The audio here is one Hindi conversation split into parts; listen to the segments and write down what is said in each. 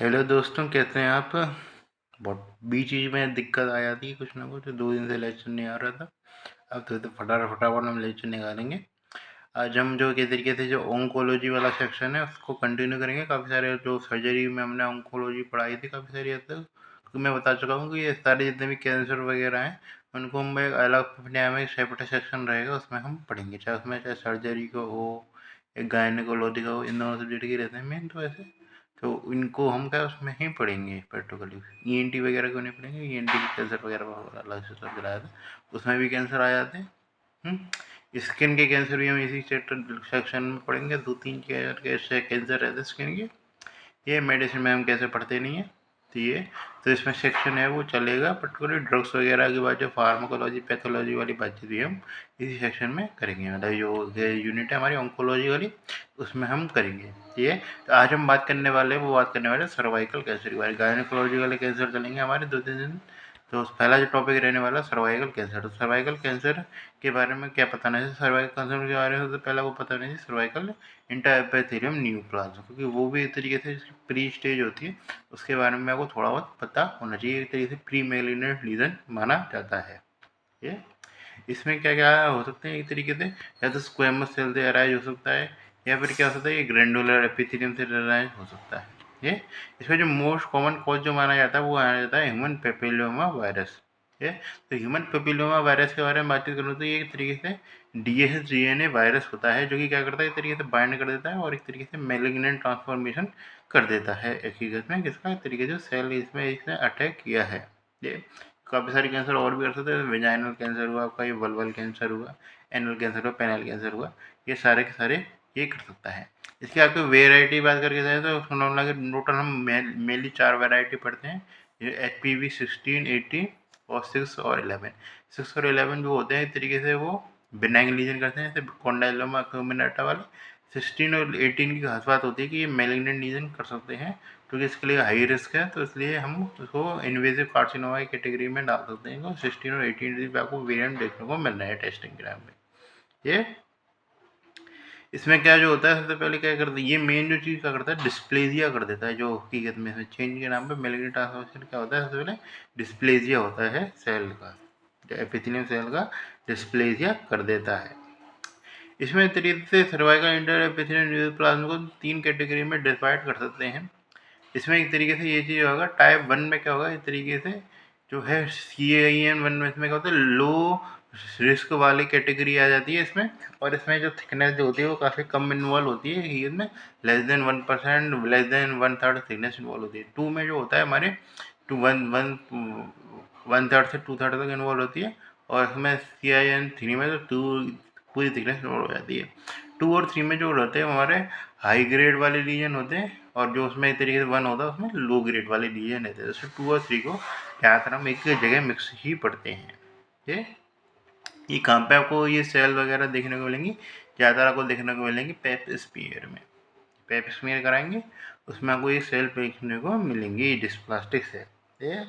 हेलो दोस्तों, कैसे हैं आप? बहुत बीच बीच में दिक्कत आ जाती है, कुछ ना कुछ। 2 दिन से लेक्चर नहीं आ रहा था। अब तो फटाफट हम लेक्चर निकालेंगे। आज हम जो के तरीके से जो ओंकोलॉजी वाला सेक्शन है उसको कंटिन्यू करेंगे। काफ़ी सारे जो सर्जरी में हमने ओंकोलॉजी पढ़ाई थी काफ़ी सारी हद तक, क्योंकि मैं बता चुका हूँ कि ये सारे जितने भी कैंसर वगैरह हैं उनको हम एक अलग अपने में सेपरेट सेक्शन रहेगा, उसमें हम पढ़ेंगे। चाहे सर्जरी का हो या गायनेकोलॉजी का हो, इन दोनों सब्जेक्ट के रहते हैं मेन। तो ऐसे तो इनको हम क्या उसमें ही पढ़ेंगे पर्टिकुलरली। ईएनटी वगैरह क्यों नहीं पढ़ेंगे? ईएनटी कैंसर वगैरह अलग से सब गिराया था, उसमें भी कैंसर आ जाते हैं। स्किन के कैंसर भी हम इसी चैप्टर सेक्शन में पढ़ेंगे। 2-3 कैंसर रहते हैं स्किन के। ये मेडिसिन में हम कैसे पढ़ते नहीं है, तो ये तो इसमें सेक्शन है वो चलेगा। पर्टिकुलर ड्रग्स वगैरह की बात, जो फार्माकोलॉजी पैथोलॉजी वाली बातचीत भी हम इसी सेक्शन में करेंगे। मतलब जो यूनिट है हमारी ऑन्कोलॉजी वाली, उसमें हम करेंगे। ये तो आज हम बात करने वाले हैं, वो बात करने वाले सर्वाइकल कैंसर के बारे में। गायनेकोलॉजी वाले कैंसर चलेंगे हमारे 2-3 दिन। तो पहला जो टॉपिक रहने वाला सर्वाइकल कैंसर। तो सर्वाइकल कैंसर के बारे में क्या पता नहीं है? सर्वाइकल कैंसर के बारे में सबसे पहला वो पता नहीं है सर्वाइकल इंटरएपिथेलियम न्यूप्लाज्म, क्योंकि वो भी एक तरीके से प्री स्टेज होती है, उसके बारे में आपको थोड़ा बहुत पता होना चाहिए। एक तरीके से प्री मैलिग्नेंट लीजन माना जाता है ये। इसमें क्या क्या हो सकते हैं एक तरीके से? या तो स्क्वेमस सेल से अराइज हो सकता है, या फिर क्या हो सकता है ये ग्रैंडुलर एपिथेलियम से अराइज हो सकता है ये। इसमें जो मोस्ट कॉमन कॉज जो माना जाता है वो माना जाता है ह्यूमन पेपिलोमा वायरस ये। तो ह्यूमन पेपिलोमा वायरस के बारे में बातचीत करूँ तो ये एक तरीके से डीएचडीएनए वायरस होता है, जो कि क्या करता है एक तरीके से बाइंड कर देता है और एक तरीके से मैलिग्नेंट ट्रांसफॉर्मेशन कर देता है हकीकत में, किसका एक तरीके से सेल इसमें इसने अटैक किया है ये। काफ़ी सारे कैंसर और भी कर सकते हैं। वेजाइनल कैंसर हुआ आपका, ये वल्वल कैंसर हुआ, एनल कैंसर हुआ, पेनल कैंसर हुआ, ये सारे के सारे ये कर सकता है। इसकी आपको वेराइटी बात करके जाए तो टोटल हम मेनली 4 वेराइटी पढ़ते हैं। ये HPV 16, 18 और 6 और 11। 6 और 11 जो होते हैं एक तरीके से वो बिनाइन लीजन करते हैं, जैसे कॉन्डाइलोमा अक्यूमिनेटा वाले। 16 और 18 की खास बात होती है कि ये मैलिग्नेंट लीजन कर सकते हैं, क्योंकि इसके लिए हाई रिस्क है, तो इसलिए हम उसको इन्वेजिव कार्सिनोमा की कैटेगरी में डाल सकते हैं। 16 और 18 पे आपको वेरिएंट देखने को मिल रहा है टेस्टिंग के नाम पे ये। इसमें क्या जो होता है सबसे पहले क्या करता है, ये मेन जो चीज़ क्या करता है डिस्प्लेजिया कर देता है, जो हकीकत में चेंज के नाम पे मैलिग्नेंट ट्रांसफॉर्मेशन क्या होता है सबसे पहले डिस्प्लेजिया होता है सेल का, जो एपिथेलियम सेल का डिस्प्लेजिया कर देता है। इसमें तरीके से सर्वाइकल इंटर एपिथेलियम न्यूप्लाज्म को 3 कैटेगरी में डिवाइड कर सकते हैं। इसमें एक तरीके से ये चीज़ होगा टाइप 1 में क्या होगा एक तरीके से जो है CAIN 1 में इसमें क्या होता है लो रिस्क वाली कैटेगरी आ जाती है इसमें। और इसमें जो थिकनेस जो होती है वो काफ़ी कम इन्वॉल्व होती है, इसमें less than 1%, less than 1/3 thickness involve होती है। 2 में जो होता है हमारे 1/3 से 2/3 तक इन्वॉल्व होती है। और इसमें CIN 3 में तो 2 पूरी थिकनेस इन्वॉल्व हो जाती है। 2 और 3 में जो रहते हैं हमारे हाई ग्रेड वाले रीजन होते हैं, और जो उसमें एक तरीके से 1 होता है उसमें लो ग्रेड वाले रीजन रहते हैं। जैसे 2 और 3 को ज़्यादातर हम एक जगह मिक्स ही पढ़ते हैं ये कहाँ पे आपको ये सेल वगैरह देखने को मिलेंगी? ज़्यादातर आपको देखने को मिलेंगी पेप स्मीयर में। पेप स्मीयर कराएंगे उसमें आपको ये सेल देखने को मिलेंगी, डिस्प्लास्टिक सेल ये।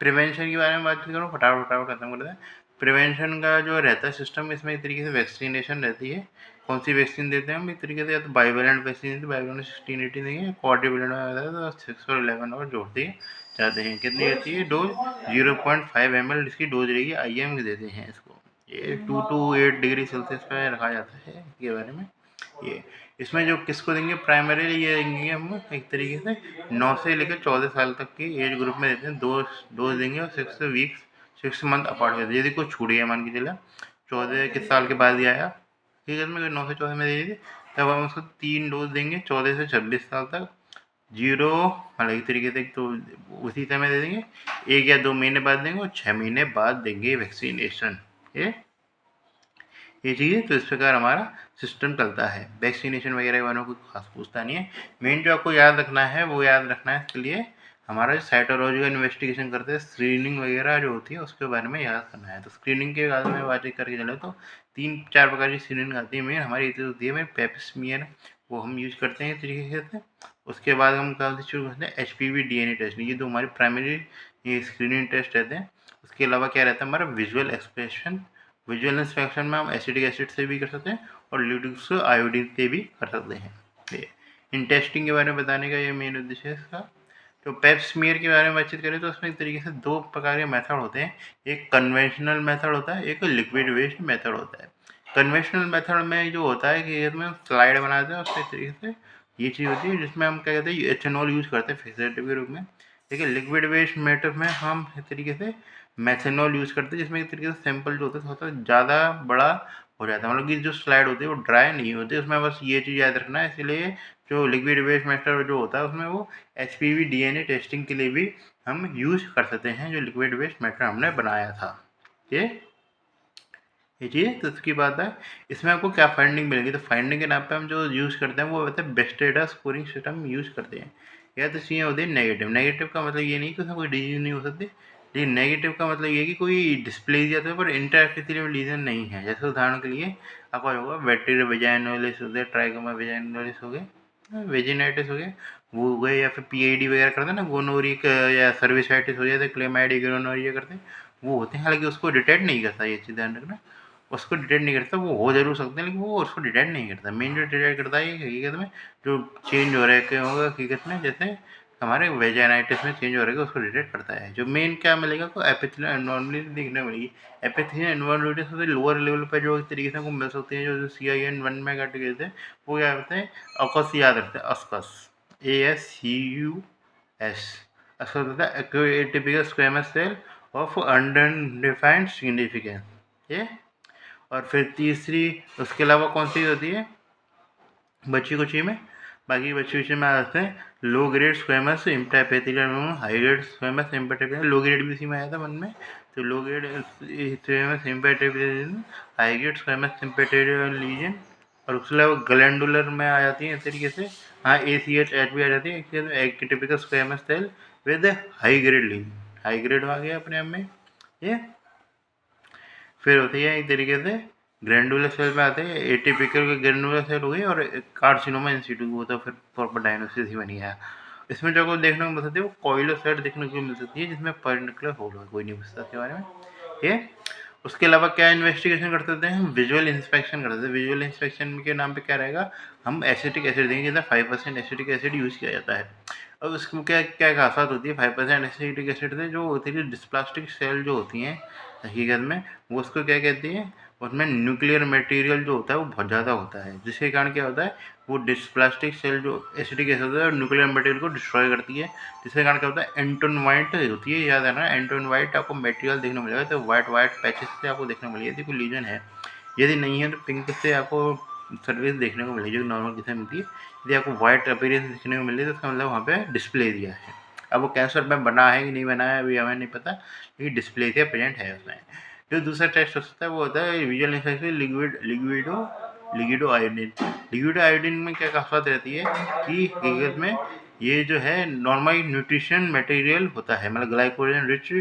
प्रिवेंशन के बारे में बात करूँ, फटाफट खत्म कर दें। प्रिवेंशन का जो रहता है सिस्टम, इसमें एक तरीके से वैक्सीनेशन रहती है। कौन सी वैक्सीन देते हैं हम एक तरीके से? या तो बाइवेलेंट वैक्सीन देते हैं, बाइवेलेंट 16-18 देंगे, क्वाड्रिवेलेंट में आता है तो 6 और 11 और जोड़ दिए जाते हैं। कितनी रहती है डोज? 0.5 ml इसकी डोज रहेगी। IM देते हैं इसको। ये 2 to 8 डिग्री सेल्सियस पे रखा जाता है इसके बारे में ये। इसमें जो किसको देंगे प्राइमरीली, ये देंगे हम एक तरीके से 9 से लेकर 14 साल तक की एज ग्रुप में देते हैं। डोज देंगे और 6 मंथ अपार्ट में। यदि कुछ छूट गया मान के चला 14 किस साल के बाद ही आया, ठीक है, मैं 9 से 14 में दे दी, तब हम उसको 3 डोज देंगे 14 से 26 साल तक। 0 मतलब एक तरीके से तो उसी समय दे देंगे, 1 या 2 महीने बाद देंगे और 6 महीने बाद देंगे वैक्सीनेशन ये चीज़। तो इस प्रकार हमारा सिस्टम चलता है। वैक्सीनेशन वगैरह के बारे में कोई खास पूछता नहीं है। मेन जो आपको याद रखना है वो याद रखना है, इसके लिए हमारा जो साइटोलॉजिकल इन्वेस्टिगेशन करते हैं, स्क्रीनिंग वगैरह जो होती है उसके बारे में याद करना है। तो स्क्रीनिंग के बारे में बातचीत करके चले तो 3-4 प्रकार की स्क्रीनिंग आती है। मेन हमारी होती है मेन पेप स्मीयर, वो हम यूज करते हैं तरीके से। उसके बाद हम क्या शुरू करते हैं HPV DNA टेस्ट। ये तो हमारे प्राइमरी ये स्क्रीनिंग टेस्ट रहते हैं। उसके अलावा क्या रहता है हमारा विजुअल एक्सप्रेशन। विजुअल इंस्पेक्शन में हम एसिटिक एसिड से भी कर सकते हैं और ल्यूटिक्स आयोडीन से भी कर सकते हैं ये। इन टेस्टिंग के बारे में बताने का ये मेन उद्देश्य है इसका। तो पेप स्मीयर के बारे में बातचीत करें तो उसमें एक तरीके से 2 प्रकार के मेथड होते हैं, एक कन्वेंशनल मेथड होता है, एक लिक्विड वेस्ट मेथड होता है। कन्वेंशनल मेथड में जो होता है कि इसमें स्लाइड बनाते हैं, उसके तरीके से ये चीज़ होती है जिसमें हम क्या कहते हैं एथेनॉल यूज़ करते हैं फिक्सेटिव के रूप में। देखिए लिक्विड वेस्ट मेथड में हम इस तरीके से मेथेनॉल यूज़ करते हैं, जिसमें एक तरीके से सैंपल जो होता है थोड़ा ज़्यादा बड़ा हो जाता है, मतलब कि जो स्लाइड होती है वो ड्राई नहीं होती, उसमें बस ये चीज़ याद रखना है। इसलिए जो लिक्विड वेस्ट मेथड जो होता है उसमें वो HPV DNA टेस्टिंग के लिए भी हम यूज़ कर सकते हैं, जो लिक्विड वेस्ट मेथड हमने बनाया था। ये चीज़ तो उसकी बात है। इसमें आपको क्या फाइंडिंग मिलेगी, तो फाइंडिंग के नाम पे हम जो यूज़ करते हैं वो होता है best data scoring system use करते हैं। या तो चीज़ें होती है नेगेटिव। नेगेटिव का मतलब ये नहीं कि उसमें कोई डिजीज नहीं हो सकती, लेकिन नेगेटिव का मतलब ये कि कोई डिस्प्लेजिया तो है पर इंटरएक्टिव लीजन नहीं है। जैसे उदाहरण के लिए आपका होगा बैक्टीरिया वेजाइनोलिस हो गया, ट्राइकोमा वेजाइनोलिस हो गए, वेजिनाइटिस हो गया, वो हो गए, या फिर PID वगैरह करते हैं ना, गोनोरिक या सर्विसाइटिस हो जाता है, क्लेमाइडी गोनोरिया करते हैं, वो होते हैं। हालांकि उसको डिटेक्ट नहीं करता, ये चीज़ ध्यान रखना, उसको डिटेक्ट नहीं करता। वो हो जरूर सकते हैं लेकिन वो उसको डिटेक्ट नहीं करता। मेन जो डिटेक्ट करता है ये हकीकत में जो चेंज हो रहा है क्या होगा हकीकत में, जैसे हमारे वेजाइनाइटिस में चेंज हो रहा है उसको डिटेक्ट करता है। जो मेन क्या मिलेगा आपको एपिथेलियल एनवायरनमेंट देखने मिलेगी। एपिथेलियल एनवायरनमेंट सबसे लोअर लेवल पर जो इस तरीके से हमको मिल सकते हैं, जो CIN1 में कट गए थे, वो क्या होते हैं अकस, याद रखते हैं अस्कस, ASCUS। अस्कस होता है atypical squamous cell of undefined significance. ये और फिर तीसरी उसके अलावा कौन सी होती है बच्ची कुची में, बाकी बच्ची कुची में आते हैं low grade squamous intraepithelial, high grade squamous intraepithelial, low grade भी इसी में आया था मन में। तो low grade squamous intraepithelial, high grade squamous intraepithelial lesion, और उसके अलावा ग्लैंडुलर में आ जाती है इस तरीके से। हाँ ACH8 भी आ जाती है, एक typical squamous cell with high grade lesion. High grade आ गया अपने आप में ये। फिर होती है एक तरीके से ग्रैंडुलर सेल में आते हैं, एटिपिकल के ग्रैंडुलर सेल हो गई, और कार्सिनोमा इन सिटू वो तो फिर प्रॉपर डायग्नोसिस ही बनी है। इसमें जो आपको देखने को मिल सकती है वो कॉइलोसाइट देखने को मिल सकती है, जिसमें पर्टिकुलर होल है, कोई नहीं पूछता इसके बारे में ये। उसके अलावा क्या इन्वेस्टिगेशन कर सकते हैं हम, विजुअल इंस्पेक्शन कर सकते हैं। विजुअल इंस्पेक्शन के नाम पे क्या रहेगा, हम एसिटिक एसिड देंगे, जितना 5% एसिटिक एसिड यूज़ किया जाता है। और उसमें क्या क्या खासियत होती है 5% एसिटिक एसिड से, जो होती है डिस्प्लास्टिक सेल जो होती हैं हकीकत में, वो उसको क्या कहती हैं, उसमें न्यूक्लियर मटेरियल जो होता है वो बहुत ज़्यादा होता है, जिसके कारण क्या होता है वो डिस्प्लास्टिक सेल जो एसिटिक एसिड होता है न्यूक्लियर मटेरियल को डिस्ट्रॉय करती है, जिसके कारण क्या होता है एंटोन वाइट होती है। याद है ना, एंटोन वाइट आपको मटेरियल देखने को मिलेगा, तो वाइट वाइट पैचेस से आपको देखने को मिलेगा, यदि कोई लीजन है। यदि नहीं है तो पिंक से आपको सर्विस देखने को मिलेगी, जो नॉर्मल किसी मिलती है। यदि आपको वाइट अपीयरेंस देखने को मिल रही है तो इसका मतलब वहाँ पे डिस्प्ले दिया है। अब वो कैंसर में बना है कि नहीं बना है अभी हमें नहीं पता, लेकिन डिस्प्ले दिया प्रेजेंट है उसमें। जो दूसरा टेस्ट हो सकता है वो होता है विजुअल इंस्पेक्शन लिक्विडो आयोडीन। लिक्विडो आयोडीन में क्या खासियत रहती है कि हकीकत में ये जो है नॉर्मल न्यूट्रिशन मटेरियल होता है, मतलब ग्लाइकोजन रिच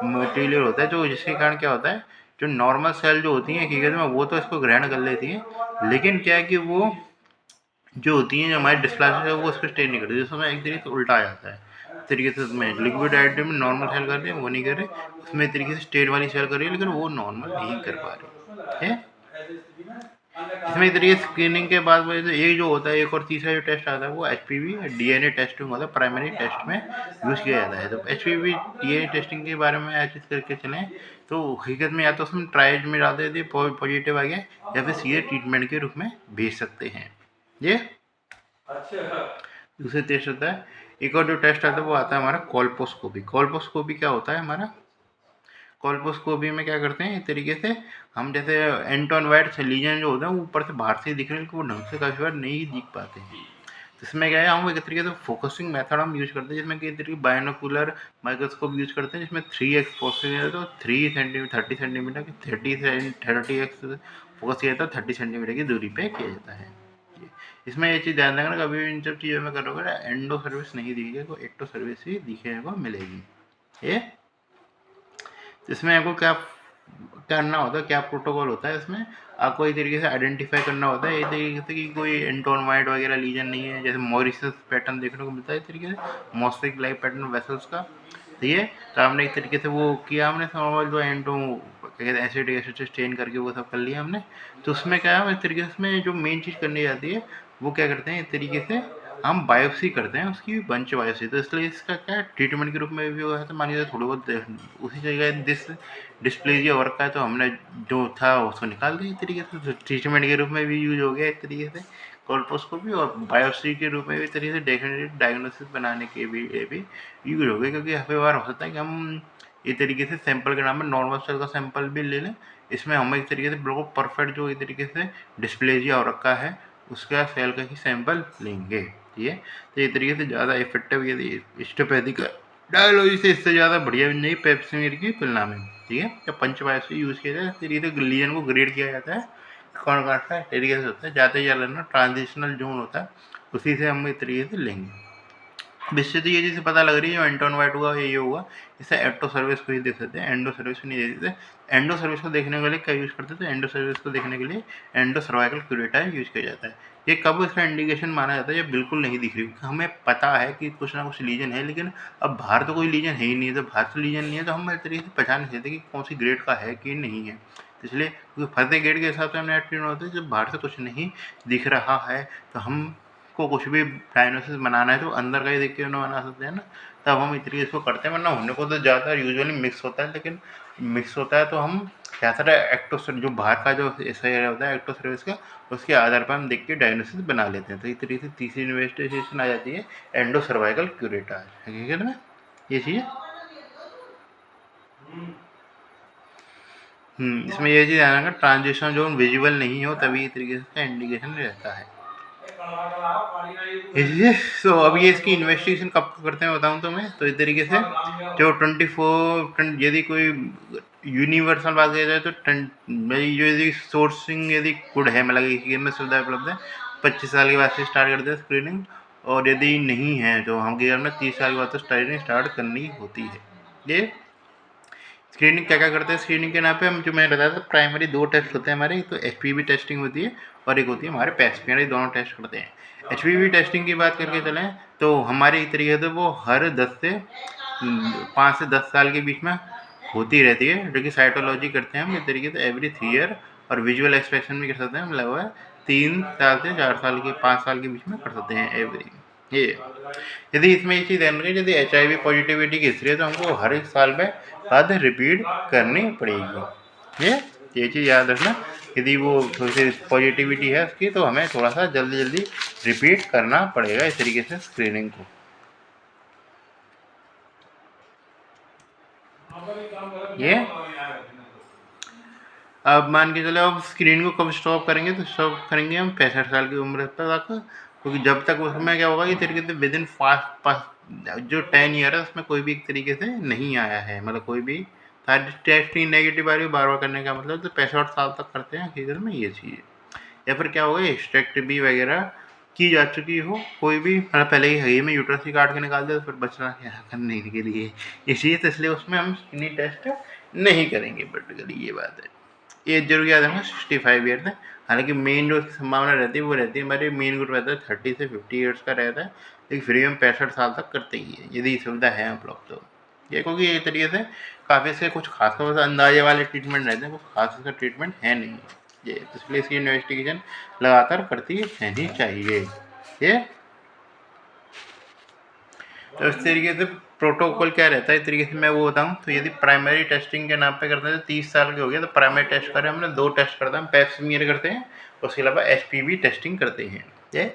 मटेरियल होता है, जो जिसके कारण क्या होता है जो नॉर्मल सेल जो होती हैं हकीकत में वो तो इसको ग्रहण कर लेती हैं, लेकिन क्या है कि वो जो होती हैं जो हमारी डिस्प्लास्टिक है वो उसको स्टे नहीं करती, जिसमें एक तरीके से उल्टा आ जाता है। इस तरीके से उसमें लिक्विड आयोडीन में नॉर्मल सेल कर रही है वो नहीं कर रहे, उसमें एक तरीके से स्टेट वाली सेल कर रही है लेकिन वो नॉर्मल नहीं कर पा रही है। इसमें एक तरीके स्क्रीनिंग के बाद एक जो होता है, एक और तीसरा जो टेस्ट आता है वो HPV DNA टेस्टिंग होता है, प्राइमरी टेस्ट में यूज़ किया जाता है। तो HPV DNA टेस्टिंग के बारे में ऐसे करके चलें तो हकीकत में या तो उसमें ट्रायल्स में डाल देते पॉजिटिव आ गया, या फिर सीधे ट्रीटमेंट के रूप में भेज सकते हैं ये। दूसरे टेस्ट होता है, एक और जो टेस्ट आता है वो आता है हमारा कोल्पोस्कोपी। कोल्पोस्कोपी क्या होता है हमारा, कोल्पोस्कोपी में क्या करते हैं एक तरीके से हम जैसे एंटोन वाइट लीजन जो होता है वो ऊपर से बाहर से दिख रहे हैं, वो ढंग से काफ़ी बार नहीं दिख पाते हैं। तो इसमें क्या है हम एक तरीके से फोकसिंग मेथड हम यूज़ करते हैं, जिसमें कई तरीके बायनोकुलर माइक्रोस्कोप यूज़ करते हैं, जिसमें 3x फोकसिंग है तो 30 सेंटीमीटर की 30x फोकस किया जाता है, 30 सेंटीमीटर की दूरी पे किया जाता है। इसमें ये चीज़ ध्यान रखना, कभी इन सब चीज़ों में करोगे ना एंडो सर्विस नहीं दिखेगी, को एक्टो सर्विस ही दिखने को मिलेगी ये। इसमें आपको क्या करना होता है, क्या प्रोटोकॉल होता है, इसमें आपको एक तरीके से आइडेंटिफाई करना होता है एक तरीके से कि कोई एंटोनमाइड वगैरह लीजन नहीं है, जैसे मॉरिसस पैटर्न देखने को मिलता है इस तरीके से मोस्टिक लाइक पैटर्न वेसल्स का। ठीक है, तो हमने एक तरीके से वो किया, हमने नॉर्मल जो एंटो क्या कहते हैं एसिडिक एसिड से स्टेन करके वो सब कर लिया हमने। तो उसमें क्या है इस तरीके से उसमें जो मेन चीज़ करनी जाती है वो क्या करते हैं इस तरीके से हम बायोप्सी करते हैं उसकी बंच बायोप्सी, तो इसलिए इसका क्या ट्रीटमेंट के रूप में भी हुआ है। तो मान लीजिए थोड़ी बहुत उसी जगह डिस्प्लेजिया हो रखा है, तो हमने जो था उसको निकाल दिया, इस तरीके से तो ट्रीटमेंट के रूप में भी यूज हो गया एक तरीके से कोल्पोस्कोपी, और बायोप्सी के रूप में भी तरीके से डेफिनेटिव डायग्नोसिस बनाने के भी ये भी यूज हो गया। क्योंकि हर बार हो सकता है कि हम एक तरीके से सैंपल के नाम में नॉर्मल सेल का सैंपल भी ले लें, इसमें हम एक तरीके से बिल्कुल परफेक्ट जो एक तरीके से डिस्प्लेजिया हो रखा है उसका सेल का ही सैंपल लेंगे। ठीक है, तो ये तरीके से ज़्यादा इफेक्टिव यदि हिस्टोपैथी का डायलॉजी से इससे ज़्यादा बढ़िया भी नहीं पेप्सिमीर की तुलना में। ठीक है, जब पंचबायोप्सी यूज़ किया जाए इस तरीके से लीजन को ग्रेड किया जाता है कौन कौन सा तरीके से होता है, जाते जा लेना ट्रांजिशनल जोन होता है उसी से हम इस तरीके से लेंगे। इससे तो ये चीज़ पता लग रही है जो एंटोन वाइट हुआ ये हुआ, इसे एटो सर्विस को ही देख सकते हैं, एंडो सर्विस को नहीं देख सकते। एंडो सर्विस को देखने के लिए क्या यूज़ करते थे, एंडो सर्विस को देखने के लिए एंडो सर्वाइकल क्यूरेटा यूज़ किया जाता है। ये कब इसका इंडिकेशन माना जाता है, ये बिल्कुल नहीं दिख रही, हमें पता है कि कुछ ना कुछ लीजन है, लेकिन अब बाहर तो कोई लीजन है ही नहीं, तो बाहर से लीजन नहीं है तो हम इस तरीके से पहचान नहीं सकते कि कौन सी ग्रेड का है कि नहीं है। इसलिए क्योंकि फर्स्ट ग्रेड के हिसाब से हमने ट्रीटमेंट होता है, जब बाहर से कुछ नहीं दिख रहा है तो हम को कुछ भी डायग्नोसिस बनाना है तो अंदर का ही देख के उन्हें बना सकते हैं ना, तब हम इस तरीके इसको करते हैं। वरना होने को तो ज़्यादा यूजुअली मिक्स होता है, लेकिन मिक्स होता है तो हम क्या सारा जो बाहर का जो ऐसा होता है एक्टो सर्विस का, उसके आधार पर हम देख के डायग्नोसिस बना लेते हैं। तो इस तरीके से तीसरी इन्वेस्टिगेशन आ जाती है एंडो सर्वाइकल क्यूरेटा, हकीकत में ये चीज़ इसमें ये चीज़ आना ट्रांजिशन जोन विजिबल नहीं हो तभी इस तरीके से इंडिकेशन रहता है। इसलिए तो अब ये इसकी इन्वेस्टिगेशन कब करते हैं बताऊँ तो मैं, तो इस तरीके से जो 24 यदि कोई यूनिवर्सल बात किया जाए तो जो यदि सोर्सिंग यदि गुड है, मतलब इसी में सुविधा उपलब्ध है, 25 साल के बाद से स्टार्ट करते हैं स्क्रीनिंग, और यदि नहीं है तो हम के में 30 साल के बाद तो स्क्रीनिंग स्टार्ट करनी होती है। ये स्क्रीनिंग क्या क्या करते हैं, स्क्रीनिंग के नाम पे हम जो मैंने बताया था प्राइमरी 2 टेस्ट होते हैं हमारे, तो HPV टेस्टिंग होती है और एक होती है हमारे पैसपीयर, ये दोनों टेस्ट करते हैं। HPV टेस्टिंग की बात करके चलें तो हमारे एक तरीके से वो हर 5 से 10 साल के बीच में होती रहती है, जो कि साइटोलॉजी करते हैं हम इस तरीके से एवरी 3 ईयर, और विजुअल एक्सप्रेशन भी कर सकते हैं हम लगभग 3 साल से 4 साल के 5 साल के बीच में कर सकते हैं एवरी। ये यदि इसमें ये चीज़ ध्यान रखें, यदि HIV पॉजिटिविटी की हिस्ट्री है तो हमको हर एक साल में बाद रिपीट करनी पड़ेगी। ये चीज़ याद रखना, यदि वो थोड़ी सी पॉजिटिविटी है उसकी तो हमें थोड़ा सा जल्दी रिपीट करना पड़ेगा इस तरीके से स्क्रीनिंग को। ये अब मान के चलो अब स्क्रीन को कब स्टॉप करेंगे, तो स्टॉप करेंगे हम 65 साल की उम्र तक, क्योंकि जब तक उसमें क्या होगा कि तरीके से विद इन जो 10 ईयर है उसमें कोई भी एक तरीके से नहीं आया है, मतलब कोई भी सारी टेस्ट ही नेगेटिव आ रही है बार बार करने का मतलब, तो 65 साल तक करते हैं हकीकत में ये चीज़। या फिर क्या होगा हिस्टेक्टमी वगैरह की जा चुकी हो, कोई भी मतलब पहले ही है में यूट्रस ही काट के निकाल दे तो फिर बचना क्या करने के लिए, इसलिए इसलिए उसमें हम स्किनी टेस्ट नहीं करेंगे पर्टिकुलरली, ये बात है। एज जरूर याद रखना 65 ईयर है, हालांकि मेन जो उसकी संभावना रहती है वो रहती है हमारे मेन ग्रुप रहता है 30 से 50 ईयर्स का रहता है, लेकिन फ्री में 65 साल तक करते ही है यदि सुविधा है उपलब्ध तो। ये क्योंकि ये तरीके से काफ़ी इसके कुछ खास अंदाजे वाले ट्रीटमेंट रहते हैं, कुछ खास इसका ट्रीटमेंट है नहीं ये, तो इसलिए इसकी इन्वेस्टिगेशन लगातार करती रहनी चाहिए। ये तो इस तरीके से प्रोटोकॉल क्या रहता है इस तरीके से मैं वो बताऊँ, तो यदि प्राइमरी टेस्टिंग के नाम पे करते हैं तो 30 साल के हो गए तो प्राइमरी टेस्ट करें हमने 2 टेस्ट करते हैं, पेप्समीयर करते हैं, उसके अलावा HPV टेस्टिंग करते हैं। ये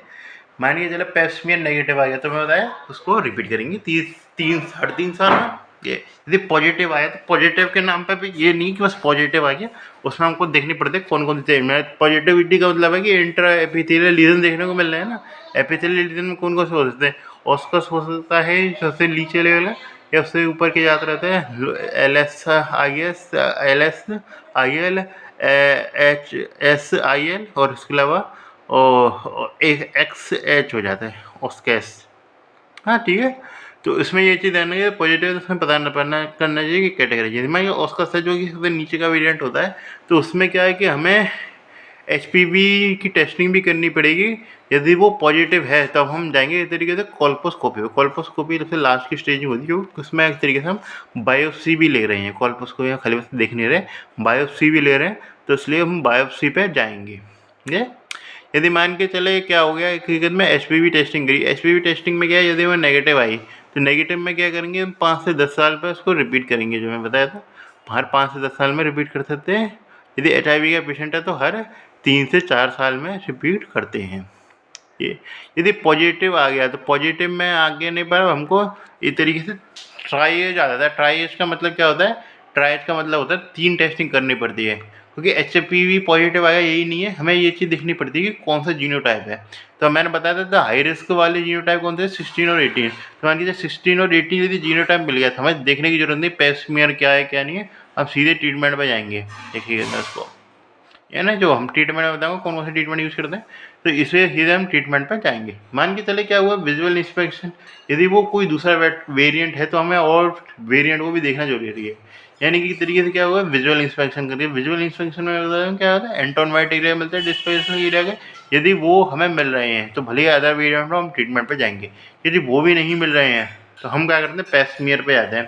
मानिए चलो पेप्समीयर नेगेटिव आ गया तो मैं बताया उसको रिपीट करेंगे 3-3.5 साल में। ये यदि पॉजिटिव आया तो पॉजिटिव के नाम पे भी ये नहीं कि बस पॉजिटिव आ गया, उसमें हमको देखनी पड़ती है कौन कौन से पॉजिटिविटी का मतलब है कि इंट्रा एपिथेलियल लीजन देखने को मिल रहे हैं ना, एपिथेलियल लीजन में कौन कौन से हो सकते हैं, ऑस्कस हो सकता है सबसे नीचे लेवल है, या उससे ऊपर के जाते रहते हैं LSIS LSIL HSIL और उसके अलावा एक XH हो जाता है ऑस्केस। हाँ ठीक है, तो इसमें ये चीज़ ध्यान रखिए पॉजिटिव तो उसमें पता करना चाहिए कि कैटेगरी जैसे मैं ऑस्कस है जो कि सबसे नीचे का वेरिएंट होता है, तो उसमें क्या है कि हमें HPV की टेस्टिंग भी करनी पड़ेगी, यदि वो पॉजिटिव है तब हम जाएंगे इस तरीके से कोल्पोस्कोपी पे। कोल्पोस्कोपी सबसे लास्ट की स्टेज होती है क्योंकि उसमें एक तरीके से हम बायोप्सी भी ले रहे हैं, कोल्पोस्कोपी खाली बस देख नहीं रहे, बायोप्सी भी ले रहे हैं, तो इसलिए हम बायोप्सी पे जाएंगे। ये यदि मान के चले क्या हो गया, हकीकत में एचपीवी टेस्टिंग करी, एचपीवी टेस्टिंग में क्या है, यदि वो नेगेटिव आई तो नेगेटिव में क्या करेंगे, 5 से 10 साल पर उसको रिपीट करेंगे, जो मैं बताया था हर 5 से 10 साल में रिपीट कर सकते हैं। यदि एचआईवी का पेशेंट है तो हर 3 से 4 साल में रिपीट करते हैं। ये यदि पॉजिटिव आ गया तो पॉजिटिव में आगे नहीं पा, हमको इस तरीके से ट्राई आ जाता है। ट्राई का मतलब क्या होता है, ट्राई का मतलब होता है 3 टेस्टिंग करनी पड़ती है, क्योंकि एचपीवी पॉजिटिव आया यही नहीं है, हमें ये चीज़ देखनी पड़ती है कि कौन सा जीनोटाइप है। तो मैंने बताया था हाई रिस्क वाले जीनोटाइप कौन से, 16 और 18। तो मान लीजिए 16 और 18 यदि जीनोटाइप मिल गया तो हमें देखने की जरूरत नहीं पेस्मियर क्या है क्या नहीं है, हम सीधे ट्रीटमेंट पर जाएंगे। देखिएगा उसको, है ना, जो हम ट्रीटमेंट में बताऊंगा कौन कौन सा ट्रीटमेंट यूज़ करते हैं, तो इससे सीधे हम ट्रीटमेंट पर जाएंगे। मान के चले क्या हुआ, विजुअल इंस्पेक्शन, यदि वो कोई दूसरा वेरिएंट है तो हमें और वेरिएंट को भी देखना जरूरी है। यानी कि तरीके से क्या हुआ, विजुअल इंस्पेक्शन करिए। विजुअल इंस्पेक्शन में बताया क्या होता है, एंटोन वाइट एरिया मिलता है डिस्पेंसर एरिया के, यदि वो हमें मिल रहे हैं तो भले ही अदर वेरिएंट में हम ट्रीटमेंट पर जाएंगे। यदि वो भी नहीं मिल रहे हैं तो हम क्या करते हैं, पेस्मियर पे जाते हैं।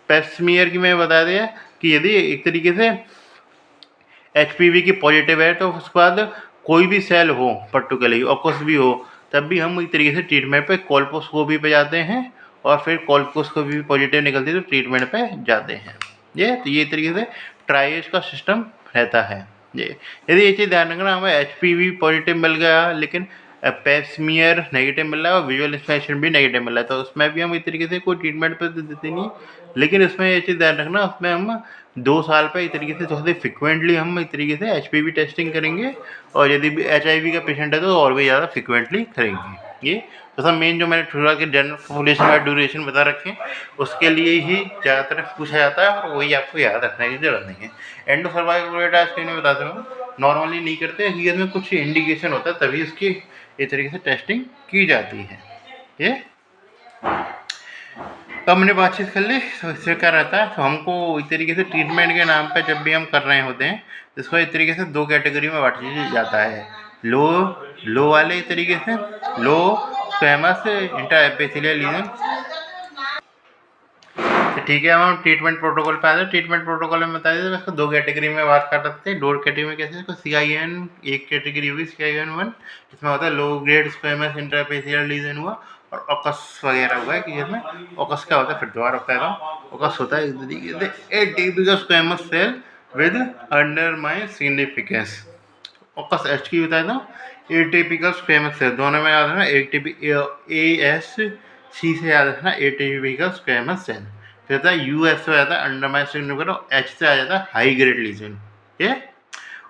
पेस्मियर की मैं बता दिया कि यदि एक तरीके से एचपीवी की पॉजिटिव है तो उसके बाद कोई भी सेल हो पर्टिकुलरली ऑकस भी हो, तब भी हम एक तरीके से ट्रीटमेंट पे कोल्पोस्कोपी पे जाते हैं, और फिर कोल्पोस्कोपी भी पॉजिटिव निकलती है तो ट्रीटमेंट पे जाते हैं। ये तरीके से ट्राइएज का सिस्टम रहता है। ये यदि ये चीज़ ध्यान रखना, हमें एचपीवी पॉजिटिव मिल गया लेकिन पेस्मियर नेगेटिव मिल रहा है और विजुअल इंस्पेक्शन भी नेगेटिव मिल रहा है, तो उसमें भी हम एक तरीके से कोई ट्रीटमेंट पे तो देते नहीं। लेकिन इसमें ये चीज़ ध्यान रखना, उसमें हम 2 साल पे एक तरीके से थोड़े फ्रिक्वेंटली हम एक तरीके से एचपीवी टेस्टिंग करेंगे, और यदि भी एचआईवी का पेशेंट है तो और भी ज़्यादा फ्रिक्वेंटली करेंगे। ये तो सब मेन जो मैंने थोड़ा के जनरल पॉपुलेशन का ड्यूरेशन बता रखे उसके लिए ही ज़्यादातर पूछा जाता है, और वही आपको याद रखने की जरूरत नहीं है। एंडो सर्वाइवल रेट आज मैं बताता हूँ, नॉर्मली नहीं करते, हकीकत में कुछ इंडिकेशन होता है तभी इसकी इस तरीके से टेस्टिंग की जाती है। ये तो हमने बातचीत कर ली, तो इससे क्या रहता है, तो हमको इस तरीके से ट्रीटमेंट के नाम पे जब भी हम कर रहे होते हैं, इसको इस तरीके से 2 कैटेगरी में बांटा जाता है। लो वाले इस तरीके से लो स्क्वैमस इंट्राएपिथेलियल लीजन। तो ठीक है, हम ट्रीटमेंट प्रोटोकॉल पे आ जाए। ट्रीटमेंट प्रोटोकॉल में बता देते इसको 2 कैटेगरी में बात कर सकते हैं। 2 कैटेगरी में कैसे, इसको CIN एक कैटेगरी हुई CIN-1, जिसमें होता है low grade squamous intraepithelial legion हुआ, और ऑकस वगैरह हुआ है कि जिसमें ऑकस क्या होता है, फिर दोबारा बताता हूँ। ऑकस होता है इस तरीके से atypical squamous cell with undermine significance. ASC H की बताया था, एटिपिकल स्क्वैमस सेल, दोनों में याद रखना, ASC से याद रखना एटिपिकल स्क्वैमस सेल। फिर आता है US से आ जाता है अंडरमाइन सिग्निफिकेंस, H से आ जाता है हाई ग्रेड लीजन, ये।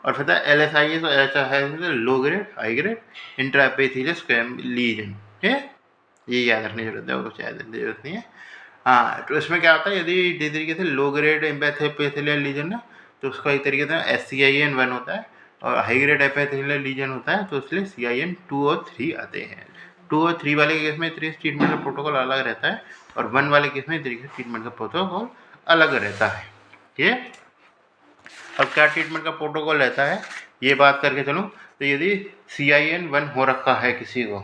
और फिर LSIS और LHI low grade high grade intraepithelial squamous lesion, ये याद रखने की जरूरत है, और कुछ याद रखने की जरूरत नहीं है। हाँ, तो इसमें क्या होता है, यदि इस तरीके से लो ग्रेड एपिथेलियल लीजन है तो उसका एक तरीके से SCIN-1 होता है, और हाई ग्रेड एपिथेलियल लीजन होता है तो इसलिए CIN-2 और 3 आते हैं। 2 और 3 वाले केस में इस तरीके से ट्रीटमेंट का प्रोटोकॉल अलग रहता है, और 1 वाले केस में इस तरीके से ट्रीटमेंट का प्रोटोकॉल अलग रहता है। ये अब क्या ट्रीटमेंट का प्रोटोकॉल रहता है ये बात करके चलूँ, तो यदि CIN-1 हो रखा है किसी को,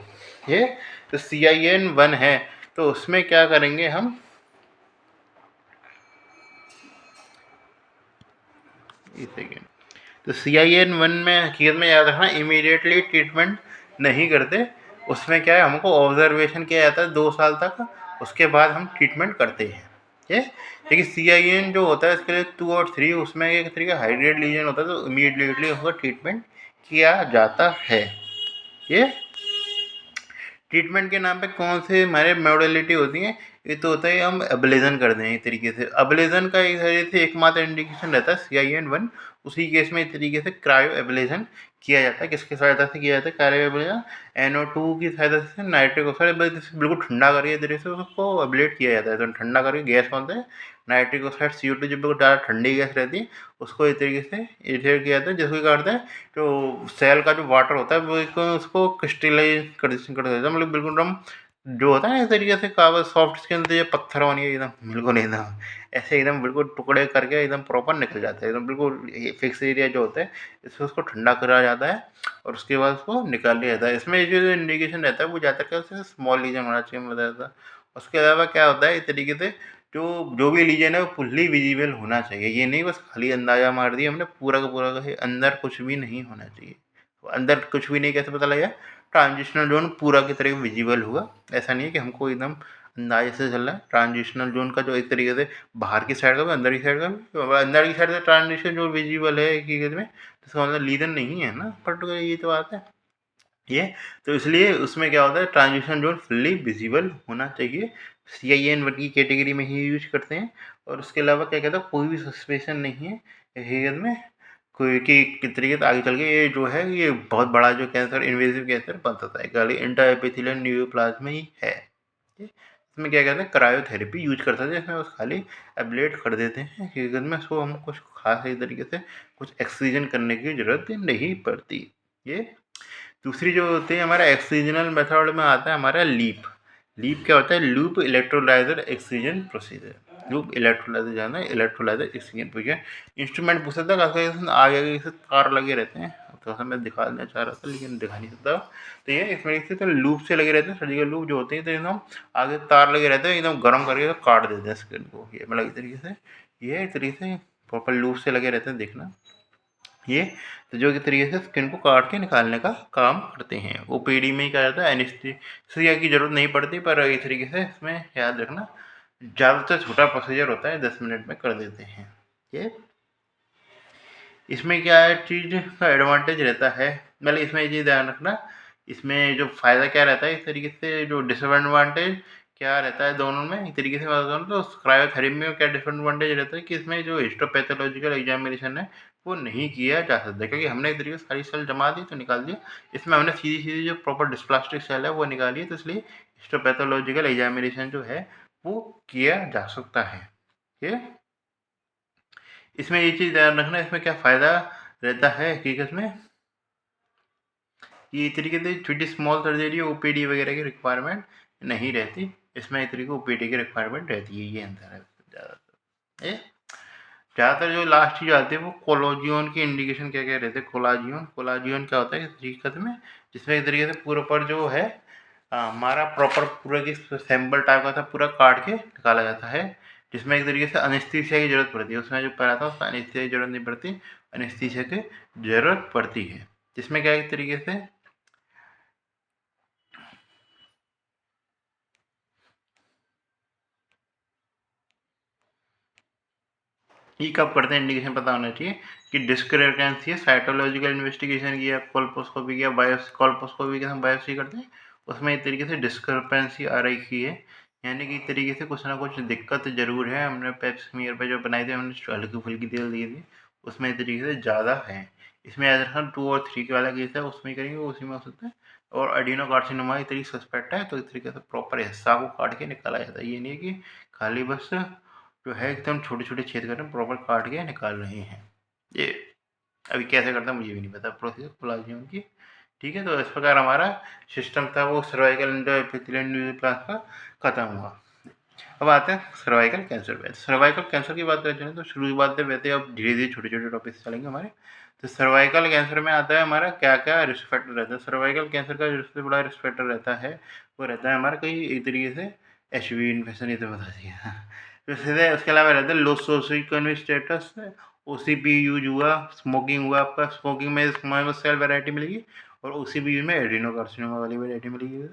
ये तो CIN-1 है तो उसमें क्या करेंगे हम, तो CIN-1 में हकीकत में याद रखना इमीडिएटली ट्रीटमेंट नहीं करते, उसमें क्या है, हमको ऑब्जर्वेशन किया जाता है 2 साल तक, उसके बाद हम ट्रीटमेंट करते हैं। ये लेकिन CIN जो होता है इसके लिए 2 और 3, उसमें एक तरीके का हाई ग्रेड लीजन होता है तो इमीडिएटली उसका ट्रीटमेंट किया जाता है। ये ट्रीटमेंट के नाम पे कौन से हमारे मॉडलिटी होती हैं, ये तो होता है हम एब्लेजन कर दें। एक तरीके से एब्लेजन का एक तरीके से एकमात्र इंडिकेशन रहता है CIN-1, उसी केस में एक तरीके से क्रायो एब्लेजन किया जाता है। किसकी सहायता से किया जाता है क्रायो एब्लेजन, NO2 की सहायता से नाइट्रिक ऑक्साइड बिल्कुल ठंडा करके तरीके से उसको एब्लेट किया जाता है। तो ठंडा करके गैस कौन सा है, नाइट्रिक ऑक्साइड CO2, जब बिल्कुल ज़्यादा ठंडी गैस रहती है उसको इस तरीके से इरिटेट किया जाता है, जिसको क्या करता है तो सेल का जो वाटर होता है वो उसको क्रिस्टलाइज कर देता है, मतलब बिल्कुल एकदम जो होता है ना इस तरीके से कागज सॉफ्ट स्किन से पत्थर बन गया एकदम बिल्कुल एकदम ऐसे एकदम बिल्कुल टुकड़े करके एकदम प्रॉपर निकल जाता है एकदम बिल्कुल फिक्स एरिया जो होता है, इसमें उसको ठंडा करा जाता है और उसके बाद उसको निकाल लिया जाता है। इसमें जो इंडिकेशन रहता है वो ज़्यादातर क्या उससे स्मॉल लीजन होना चाहिए, मैं बताया था। उसके अलावा क्या होता है इस तरीके से जो भी लीजन है वो फुल्ली विजिबल होना चाहिए, ये नहीं बस खाली अंदाजा मार दिया हमने, पूरा का अंदर कुछ भी नहीं होना चाहिए, अंदर कुछ भी नहीं, कैसे पता लगेगा? ट्रांजिशनल ज़ोन पूरा की तरह विजिबल हुआ। ऐसा नहीं है कि हमको एकदम अंदाज़े से चल रहा है। ट्रांजिशनल ज़ोन का जो एक तरीके से बाहर की साइड का भी, अंदर की साइड का भी, तो अंदर की साइड से ट्रांजिशन ज़ोन विजिबल है हकीकत में, तो इसका मतलब लीजन नहीं है ना पर्टिकुलर, ये तो बात है। ये तो इसलिए उसमें क्या होता है, ट्रांजिशन ज़ोन फुल्ली विजिबल होना चाहिए। CIN1 की कैटेगरी में ही यूज़ करते हैं। और उसके अलावा क्या कहता है, कोई भी सस्पेशन नहीं है हकीकत में कोई कि किस तरीके से आगे चल के ये जो है, ये बहुत बड़ा जो कैंसर, इन्वेसिव कैंसर बन सकता है। खाली इंट्राएपिथेलियल न्यूरोप्लाज़्मा ही है। इसमें क्या कहते हैं, क्रायोथेरेपी यूज कर सकते हैं। इसमें बस खाली एब्लेट कर देते हैं हकीकत में, सो हम कुछ खास इस तरीके से कुछ एक्ससीजन करने की ज़रूरत नहीं पड़ती। ये दूसरी जो होती है हमारा एक्ससीजनल मेथड में आता है हमारा लीप। लीप क्या होता है? Loop electrolyser excision procedure. Loop electrolyser जाना है, इलेक्ट्रोलाइजर एक्ससीजन प्रोसीजर। इंस्ट्रूमेंट पूछ सकता है, आगे आगे से तार लगे रहते हैं। तो मैं दिखा देना चाह रहा था लेकिन दिखा नहीं सकता। तो ये इसमें तो लूप से लगे रहते हैं, सर्जिकल लूप जो होते हैं, तो एकदम आगे तार लगे रहते हैं, एकदम गर्म करके तो काट देते हैं स्किन को। ये मतलब इस तरीके से, ये इस तरीके से प्रॉपर लूप से लगे रहते हैं, देखना ये। तो जो कि तरीके से स्किन को काट के निकालने का काम करते हैं। OPD में ही क्या जाता है, एनेस्थीसिया की ज़रूरत नहीं पड़ती, पर इस तरीके से इसमें याद रखना ज़्यादातर छोटा प्रोसीजर होता है, 10 मिनट में कर देते हैं। ये इसमें क्या है, चीज़ का एडवांटेज रहता है, मतलब इसमें ये चीज़ ध्यान रखना, इसमें जो फ़ायदा क्या रहता है, इस तरीके से जो डिसएडवांटेज क्या रहता है दोनों में, एक तरीके से मैं बताऊँ तो क्रायोथेरेपी में क्या डिसएडवांटेज रहता है कि इसमें जो हिस्टोपैथोलॉजिकल एग्जामिनेशन है वो नहीं किया जा सकता, क्योंकि हमने एक तरीके से सारी सेल जमा दी तो निकाल दिया। इसमें हमने सीधी सीधी जो प्रॉपर डिस्प्लास्टिक सेल है वो निकाली है, तो इसलिए हिस्टोपैथोलॉजिकल एग्जामिनेशन जो है वो किया जा सकता है। ठीक है, इसमें ये चीज़ ध्यान रखना, इसमें क्या फ़ायदा रहता है हकीकत में, ये तरीके से छोटी स्मॉल सर्जरी OPD वगैरह की रिक्वायरमेंट नहीं रहती। इसमें एक तरीके OPD की रिक्वायरमेंट रहती है, ये अंतर है ज़्यादातर। ज़्यादातर जो लास्ट चीज़ आती है वो कोलाजियन की इंडिकेशन क्या क्या रहते हैं। कोलाजियन क्या होता है हकीकत में, जिसमें एक तरीके से पूरा पर जो है हमारा प्रॉपर पूरा की सैम्पल टाइप का था, पूरा काट के निकाला जाता है, जिसमें एक तरीके से अनेस्थीसिया की ज़रूरत पड़ती है। उसमें जो पहला था उसमें अनेस्थीसिया की ज़रूरत नहीं पड़ती, अनेस्थीसिया की ज़रूरत पड़ती है, जिसमें क्या एक तरीके से ये कब करते हैं, इंडिकेशन पता होना चाहिए कि डिस्क्रिपेंसी है, साइटोलॉजिकल इन्वेस्टिगेशन किया, कोल्पोस्कोपी किया, कोल्पोस्कोपी के हम बायोप्सी करते हैं, उसमें एक तरीके से डिस्क्रिपेंसी आ रही है, यानी कि एक तरीके से कुछ ना कुछ दिक्कत ज़रूर है। हमने पेप स्मीयर पे जो बनाई थी, हमने हल्की फुल्की तेल दी थी, उसमें एक तरीके से ज़्यादा है। इसमें याद रखना 2 और 3 वाला केस है, उसमें करेंगे उसी में हो सकता है। और एडिनो कार्सिनोमा एक तरीके सस्पेक्ट है, तो इस तरीके से प्रॉपर हिस्सा को काट के निकाला जाता है। ये नहीं है कि खाली बस जो है एकदम छोटे छोटे छेद कर प्रॉपर काट के निकाल रहे हैं। ये अभी कैसे करता है मुझे भी नहीं पता प्रोसेस कोलाजियन की। ठीक है, तो इस प्रकार हमारा सिस्टम था वो सर्वाइकल एपिथेलियल न्यूरोप्लास्ट का खत्म हुआ। अब आते हैं सर्वाइकल कैंसर पे। सर्वाइकल कैंसर की बात करें तो शुरुआत से वैसे अब धीरे धीरे छोटे छोटे टॉपिक्स चलेंगे हमारे। तो सर्वाइकल कैंसर में आता है हमारा क्या क्या रिस्क फैक्टर रहता है। सर्वाइकल कैंसर का जो सबसे बड़ा रिस्क फैक्टर रहता है वो रहता है हमारा कहीं एक तरीके से HIV इन्फेक्शन, ये तो बता दिया। तो सीधे उसके अलावा रहता है लो सोशियोइकोनॉमिक स्टेटस, OCP यूज हुआ, स्मोकिंग हुआ, आपका स्मोकिंग में स्क्वामोस सेल वैरायटी मिलेगी और OCP में एडिनोकार्सिनोमा वाली वैरायटी मिलेगी।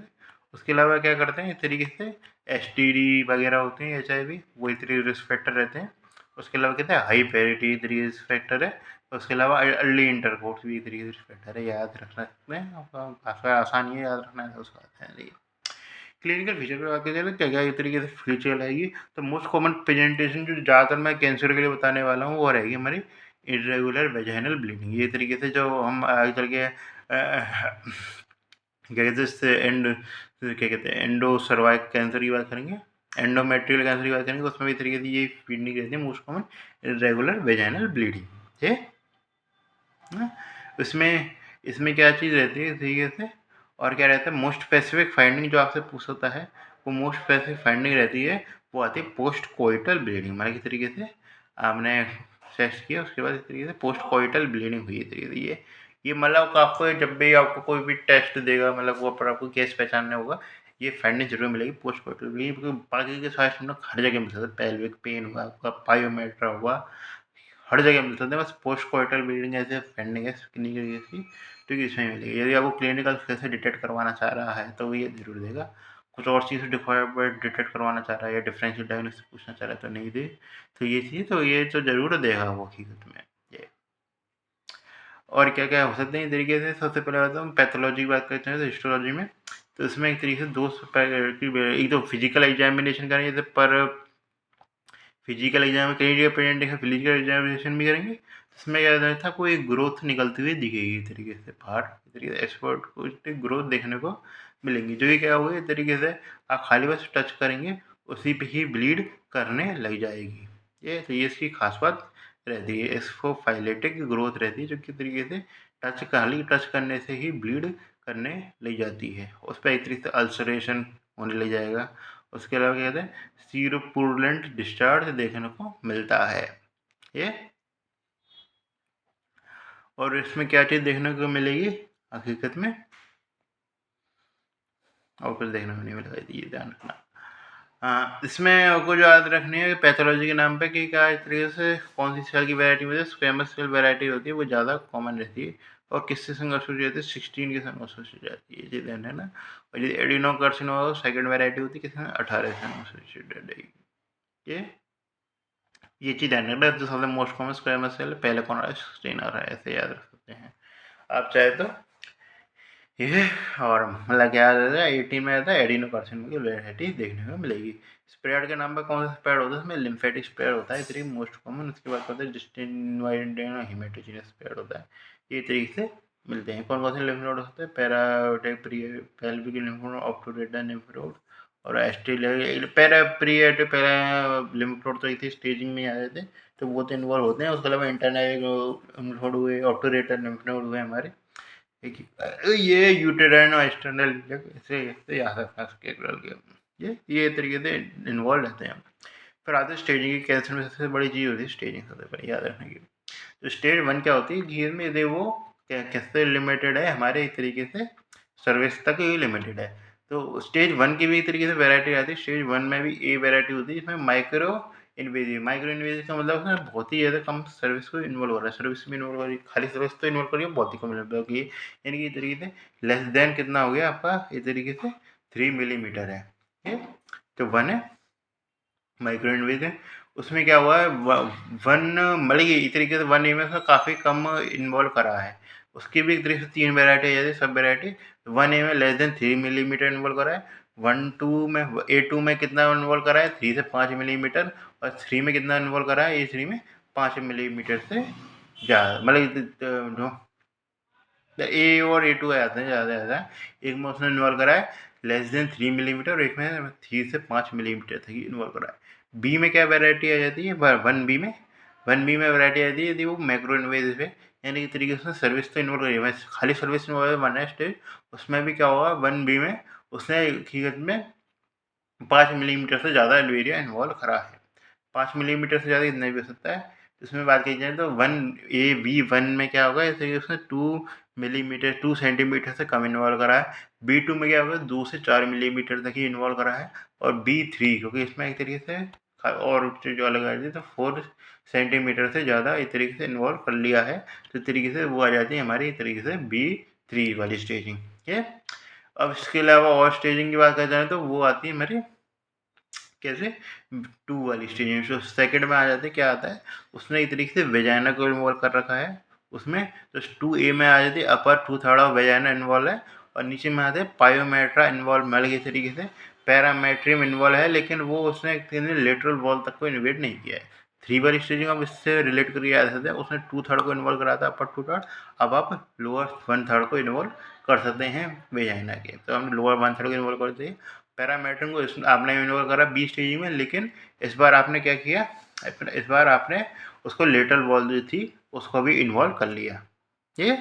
उसके अलावा क्या करते हैं इस तरीके से STD वगैरह होते हैं, HIV, वो इस तरीके रिस्क फैक्टर रहते हैं। उसके अलावा कहते हैं हाई पेरिटी रिस्क फैक्टर है। उसके अलावा अर्ली इंटरकोर्स भी तरीके से रिस्क फैक्टर है, याद रखना सकते हैं। आपका काफ़ी आसानी है याद रखना है उसका है। क्लिनिकल फीचर पे बात करें तो क्या क्या एक तरीके से फीचर आएगी, तो मोस्ट कॉमन प्रेजेंटेशन जो ज़्यादातर मैं कैंसर के लिए बताने वाला हूँ वो रहेगी हमारी इरेगुलर वेजाइनल ब्लीडिंग। ये तरीके से जो हम आगे चल के क्या कहते हैं इससे क्या कहते हैं एंडो सर्वाइक कैंसर की बात करेंगे, एंडोमेट्रियल कैंसर की बात करेंगे, उसमें भी तरीके से ये फीडिंग रहती है most common irregular vaginal bleeding है ना। इसमें इसमें क्या चीज़ रहती है तरीके से, और क्या रहता है मोस्ट स्पेसिफिक फाइंडिंग जो आपसे पूछ सकता है, वो मोस्ट स्पेसिफिक फाइंडिंग रहती है, वो आती है पोस्ट कोइटल ब्लीडिंग। मतलब किस तरीके से आपने सेक्स किया उसके बाद इस तरीके से पोस्ट कोइटल ब्लीडिंग हुई है तरीके से। ये मतलब आपको जब भी आपको कोई भी टेस्ट देगा, मतलब वो पर आपको केस पहचानना होगा, ये फाइंडिंग जरूर मिलेगी पोस्ट कोइटल ब्लीडिंग, क्योंकि बाकी के सारे सिम्टम हर जगह मिल सकते हैं। पेल्विक पेन हुआ, आपका पायोमेट्रा हुआ, हर जगह मिल सकते हैं, बस पोस्ट कोइटल ब्लीडिंग ऐसे फाइंडिंग है क्लिनिकल केस की, जो कि इसमें मिलेगी। यदि आपको क्लिनिकल कैसे डिटेक्ट करवाना चाह रहा है तो ये ज़रूर देगा। कुछ और चीज़ डिटेक्ट करवाना चाह रहा है या डिफरेंशियल डायग्नोसिस पूछना चाह रहा है तो नहीं दे। तो ये तो ज़रूर देगा वो हकीकत में ये। और क्या-क्या हो सकते हैं इस तरीके से। सबसे पहले आता हूँ पैथोलॉजी की बात करते हैं तो हिस्टोलॉजी में, तो इसमें एक तरीके से 2 एक तो फिजिकल एग्जामिनेशन करेंगे पर फिजिकल एग्जाम कई प्रेजेंटेशन फिजिकल एग्जामिनेशन भी करेंगे। इसमें क्या था, कोई ग्रोथ निकलती हुई दिखेगी इस तरीके से बाहर, इस तरीके से एक्सपर्ट को ग्रोथ देखने को मिलेंगी। जो ये क्या होगा इस तरीके से आप खाली बस टच करेंगे उसी पे ही ब्लीड करने लग जाएगी। ये तो ये इसकी खास बात रहती है, इसको फाइलेटिक ग्रोथ रहती है जो कि तरीके से खाली टच करने से ही ब्लीड करने लग जाती है। उस पर एक तरीके से अल्सरेशन होने लग जाएगा। उसके अलावा क्या कहते हैं, सीरोपुरलेंट डिस्चार्ज देखने को मिलता है ये। और इसमें क्या चीज़ देखने को मिलेगी हकीकत में, और कुछ देखने को नहीं मिलेगा, ये ध्यान रखना। इसमें आपको जो याद रखनी है पैथोलॉजी के नाम पे कि क्या इस तरीके से कौन सी सेल की वैरायटी में स्क्वेमस सेल वैरायटी होती है वो ज़्यादा कॉमन रहती है और किससे संग एसोसिएट होती है, 16 के संग एसोसिएट जाती है, ये ध्यान है ना। और यदि एडिनोकार्सिनोमा सेकंड वैरायटी होती है किसमें 18 से एसोसिएट रहेगी। ये चीज़ ध्यान रखना। जो सबसे मोस्ट कॉमन स्क्वेमस सेल पहले कौन आ रहा है, 16 आ रहा है, ऐसे याद रख सकते हैं आप चाहे तो ये। और मतलब क्या आता है 18 में आता है एडिनोकार्सिनोमा की वैरायटी देखने को मिलेगी। स्प्रेड के नाम पर कौन सा स्प्रेड होता है, इसमें लिम्फेटिक स्प्रेड होता है, इतनी मोस्ट कॉमन। उसके बाद होता है डिस्टिंक्ट हेमेटोजेनस स्प्रेड होता है। ये तरीके से मिलते हैं। कौन कौन से लिम्फ नोड होते हैं, paraaortic pelvic lymph node, obturator lymph node और एस्टिल पहले लिम्फ नोड तो एक स्टेजिंग में आ जाते हैं तो वो तो इन्वॉल्व होते हैं। उसके अलावा इंटरनल लिम्फ नोड हुए, ऑब्टूरेटर लिम्फ नोड हुए हमारे, ये यूटेराइन और एक्सटर्नल ऐसे याद रखना स्केग्रल के ये तरीके से इन्वॉल्व रहते हैं। फिर आते हैं स्टेजिंग की। कैंसर में सबसे बड़ी चीज़ होती है स्टेजिंग, सबसे पहले याद रखने की। तो स्टेज 1 क्या होती है कि में यदि वो कैसे लिमिटेड है हमारे एक तरीके से सर्विस तक ही लिमिटेड है। तो स्टेज 1 की भी एक तरीके से वैरायटी आती है। स्टेज 1 में भी ए वैरायटी होती है जिसमें माइक्रो इन्वेजिव का मतलब उसमें बहुत ही ज़्यादा कम सर्विस को इन्वॉल्व हो रहा है। सर्विस में इन्वॉल्व हो रही है, खाली सर्विस तो इन्वॉल्व करिए बहुत ही कम इन्वॉल्व की, यानी कि इस तरीके से लेस देन कितना हो गया आपका, इस तरीके से 3 मिलीमीटर है ये। तो 1 है माइक्रो इन्वेजिव। उसमें क्या हुआ है 1 मतलब इस तरीके से 1 में काफ़ी कम इन्वॉल्व करा है। उसकी भी एक तरीके से 3 वैरायटी है जैसे सब वैरायटी। 1A में लेस देन 3 मिलीमीटर इन्वॉल्व करा है। 1-2 में A2 में कितना इन्वॉल्व करा है 3 से 5 मिलीमीटर, और 3 में कितना इन्वॉल्व करा है A3 में 5 मिलीमीटर से ज़्यादा, मतलब जो ए और A2 आते हैं ज़्यादा। एक में उसने इन्वॉल्व करा है लेस देन 3 मिलीमीटर और एक में 3 से 5 मिलीमीटर तक ही इन्वॉल्व करा है। बी में क्या वैरायटी आ जाती है 1B में, 1B में वैरायटी आती है यदि वो मैक्रो इन्वेजिव है, यानी कि तरीके से सर्विस तो इन्वॉल्व करी है, खाली सर्विस इन्वॉल्व वन है स्टेज। उसमें भी क्या होगा 1B में उसने हकीकत में 5 मिलीमीटर से ज़्यादा एलवेरिया इन्वॉल्व करा है। 5 मिलीमीटर से ज़्यादा इतना भी हो सकता है। इसमें बात की जाए तो 1A1 में क्या होगा, इस तरीके से 2 मिलीमीटर 2 सेंटीमीटर से कम इन्वॉल्व करा है। B2 में क्या होगा 2 से 4 मिलीमीटर तक ही इन्वॉल्व करा है। और B3 क्योंकि इसमें एक तरीके से और जो अलग आ जाती है तो 4 सेंटीमीटर से ज़्यादा इस तरीके से इन्वॉल्व कर लिया है, तो इस तरीके से वो आ जाती है हमारी इस तरीके से B3 वाली स्टेजिंग। ठीक है। अब इसके अलावा और स्टेजिंग की बात कर जाए तो वो आती है हमारी कैसे 2 वाली स्टेजिंग। जो सेकंड में आ जाते क्या आता है, उसने एक तरीके से वेजाइना को इन्वॉल्व कर रखा है उसमें। तो 2A में आ जाती है अपर 2/3 ऑफ वेजाइना इन्वॉल्व है, और नीचे में आते हैं पायोमेट्रा इन्वॉल्व मिल के तरीके से। पैरामेट्रियम इन्वॉल्व है लेकिन वो उसने लेटरल वॉल तक को इन्वेट नहीं किया है। 3 वाली स्टेजिंग अब इससे रिलेट करके आ सकते हैं, उसने 2/3 को इन्वॉल्व करा था अपर 2/3। अब आप लोअर 1/3 को इन्वॉल्व कर सकते हैं वेजाइना के, तो हमने लोअर 1/3 को इन्वॉल्व कर दिए। पैरामेट्रियम को आपने इन्वॉल्व करा बी स्टेजिंग में, लेकिन इस बार आपने क्या किया, इस बार आपने उसको लेटरल वॉल जो थी उसको भी इन्वॉल्व कर लिया। ये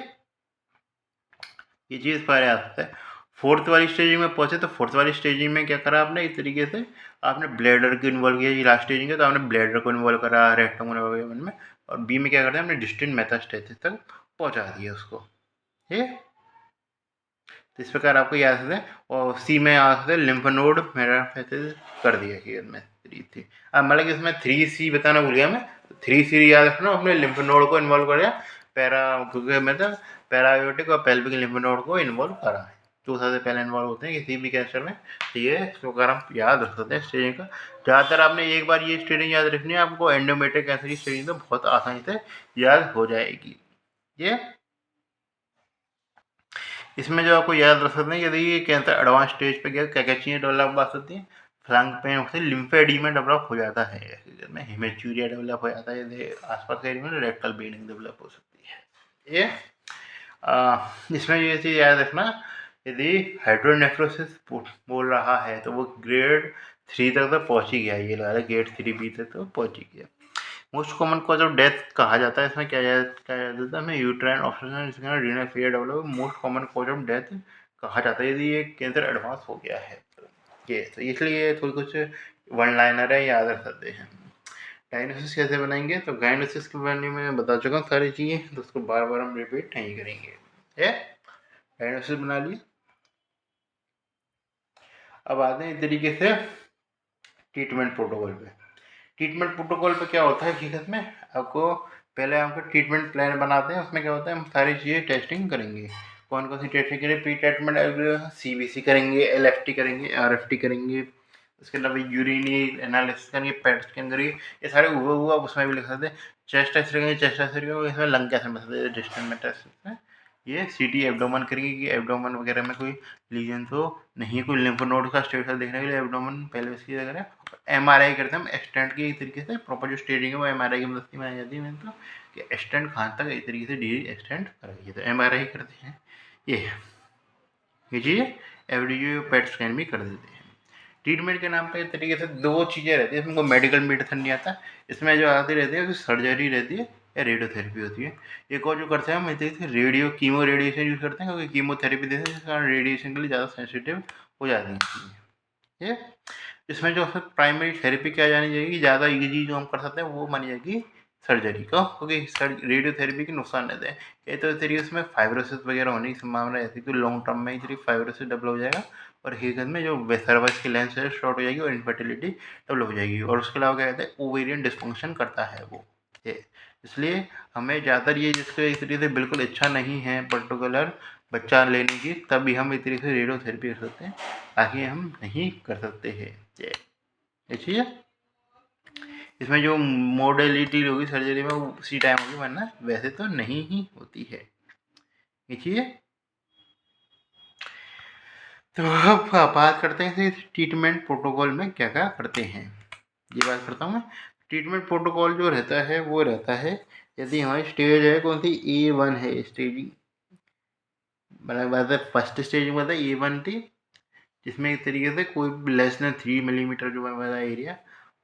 चीज़ पर आ सकता है। 4th वाली स्टेजिंग में पहुंचे तो 4th वाली स्टेजिंग में क्या करा आपने, इस तरीके से आपने ब्लैडर को इन्वॉल्व किया। ये लास्ट स्टेजिंग है तो आपने ब्लैडर को इन्वॉल्व करा रेक्टम में, और बी में क्या करते हैं हमने डिस्टेंट मेटास्टेसिस तक पहुंचा दिया उसको। ठीक है, तो इस प्रकार आपको याद है। और सी में आ सकते लिम्फ नोड मेटास्टेसिस कर दिया कि इसमें 3 अब मतलब कि इसमें 3C बताना भूल गया मैं। 3C याद रखना, अपने लिम्फ नोड को इन्वॉल्व कर दिया, क्योंकि मतलब पैरायोटिक और पेल्विक लिम्फ नोड को इन्वॉल्व करा है, तो सबसे पहले इन्वॉल्व होते हैं किसी भी कैंसर में। तो ये इसको अगर हम याद रख सकते हैं स्टेजिंग का, ज़्यादातर आपने एक बार ये स्टेजिंग याद रखनी है, आपको एंडोमेट्रिक कैंसर की स्टेजिंग तो बहुत आसानी से याद हो जाएगी। ये इसमें जो आपको याद रख सकते हैं, यदि ये कैंसर एडवांस स्टेज पे गया, क्या क्या चीज़ें डेवलप आ सकती हैं, फ्लैंक पेन होते हैं, लिम्फेडीमा डेवलप हो जाता है, में हेमेचूरिया डेवलप हो जाता है, यदि आसपास के एरिया में रेक्टल ब्लीडिंग डेवलप हो सकती है। ये इसमें ये चीज़ याद रखना, यदि हाइड्रोनेफ्रोसिस बोल रहा है तो वो ग्रेड 3 तक तो पहुँच ही गया, ये लगा रहा ग्रेड 3B तक तो पहुँच ही गया। Most common cause of death कहा जाता है, इसमें क्या जाता है, हमें uterine obstruction renal failure develop most common cause of death कहा जाता है यदि ये कैंसर एडवांस हो गया है तो। ये तो इसलिए थोड़ी कुछ वन लाइनर है, याद रख सकते हैं। डायग्नोसिस कैसे बनाएंगे, तो डायग्नोसिस के बारे में मैं बता चुका हूँ सारी चीज़ें, तो उसको बार बार हम रिपीट नहीं करेंगे। है डायग्नोसिस बना लिए। अब आते हैं इस तरीके से ट्रीटमेंट प्रोटोकॉल पे। ट्रीटमेंट प्रोटोकॉल पे क्या होता है हकीकत में, आपको पहले आपको ट्रीटमेंट प्लान बनाते हैं, उसमें क्या होता है हम सारी चीज़ें टेस्टिंग करेंगे। कौन कौन सी टेस्टिंग करेंगे, प्री ट्रीटमेंट CBC करेंगे, LFT करेंगे, RFT करेंगे, उसके अलावा यूरिनी एनालिसिस करेंगे, पेट स्कैन करेंगे, ये सारे हुआ उसमें भी लिख सकते हैं। चेस्ट टेस्ट करेंगे, चेस्ट टेस्ट करेंगे, इसमें लंग कैसे बता सकते हैं, डिस्टेंस टेस्ट में ये CT एब्डोमेन करेंगे कि एब्डोमेन वगैरह में कोई लीजन तो नहीं है, कोई लिम्फ नोड का स्टेटस देखने के लिए एब्डोमेन पेल्विस की वगैरह। MRI करते हैं हम स्टेंट की तरीके से, प्रॉपर जो स्टेजिंग है वो MRI की मदद से बनाई जाती है, तो कि स्टेंट कहाँ तक इस तरीके से डी स्टेंट करेंगे, तो MRI करते हैं। ये चीज़ FDG पेट स्कैन भी कर देते हैं। ट्रीटमेंट के नाम पे इस तरीके से दो चीज़ें रहती है, इसमें मेडिकल मेडिसिन नहीं आता, इसमें जो आती रहती है सर्जरी रहती है या रेडियोथेरेपी होती है। एक और जो करते हैं हम इस तरीके से कीमो रेडिएशन यूज़ करते हैं, क्योंकि कीमोथेरेपी देते हैं जिस कारण रेडिएशन के लिए ज़्यादा सेंसिटिव हो जाती है। ये इसमें जो प्राइमरी थेरेपी क्या जानी जाएगी, ज़्यादा ईजी जो हम कर सकते हैं वो मानी जाएगी सर्जरी को, क्योंकि रेडियोथेरेपी के नुकसान रहते हैं। ये तो इस तरीके से फाइब्रोसिस वगैरह होने की संभावना रहती है, तो लॉन्ग टर्म में इस तरीके फाइब्रोसिस डेवलप हो जाएगा, और हकीकत में जो सर्वाइस की लेंथ है शॉर्ट हो जाएगी और इनफर्टिलिटी डेवलप हो जाएगी। और उसके अलावा क्या कहते हैं, ओवेरियन डिस्फंक्शन करता है वो। ये इसलिए हमें ज़्यादातर ये जिसको इस तरीके से बिल्कुल इच्छा नहीं है पर्टिकुलर बच्चा लेने की, तभी हम इस तरीके से रेडियोथेरेपी कर सकते हैं, आगे हम नहीं कर सकते हैं। ये चीज़ इसमें जो मोडेलिटी होगी सर्जरी में वो उसी टाइम होगी, वरना वैसे तो नहीं ही होती है। ये चीज़ तो अब बात करते हैं ट्रीटमेंट प्रोटोकॉल में क्या क्या करते हैं, ये बात करता हूँ मैं। ट्रीटमेंट प्रोटोकॉल जो रहता है वो रहता है, यदि हमारी स्टेज है कौन सी, A1 है स्टेजिंग, मतलब फर्स्ट स्टेजिंग मतलब A1 थी, जिसमें एक तरीके से कोई लेस देन 3 मिलीमीटर जो हमारा एरिया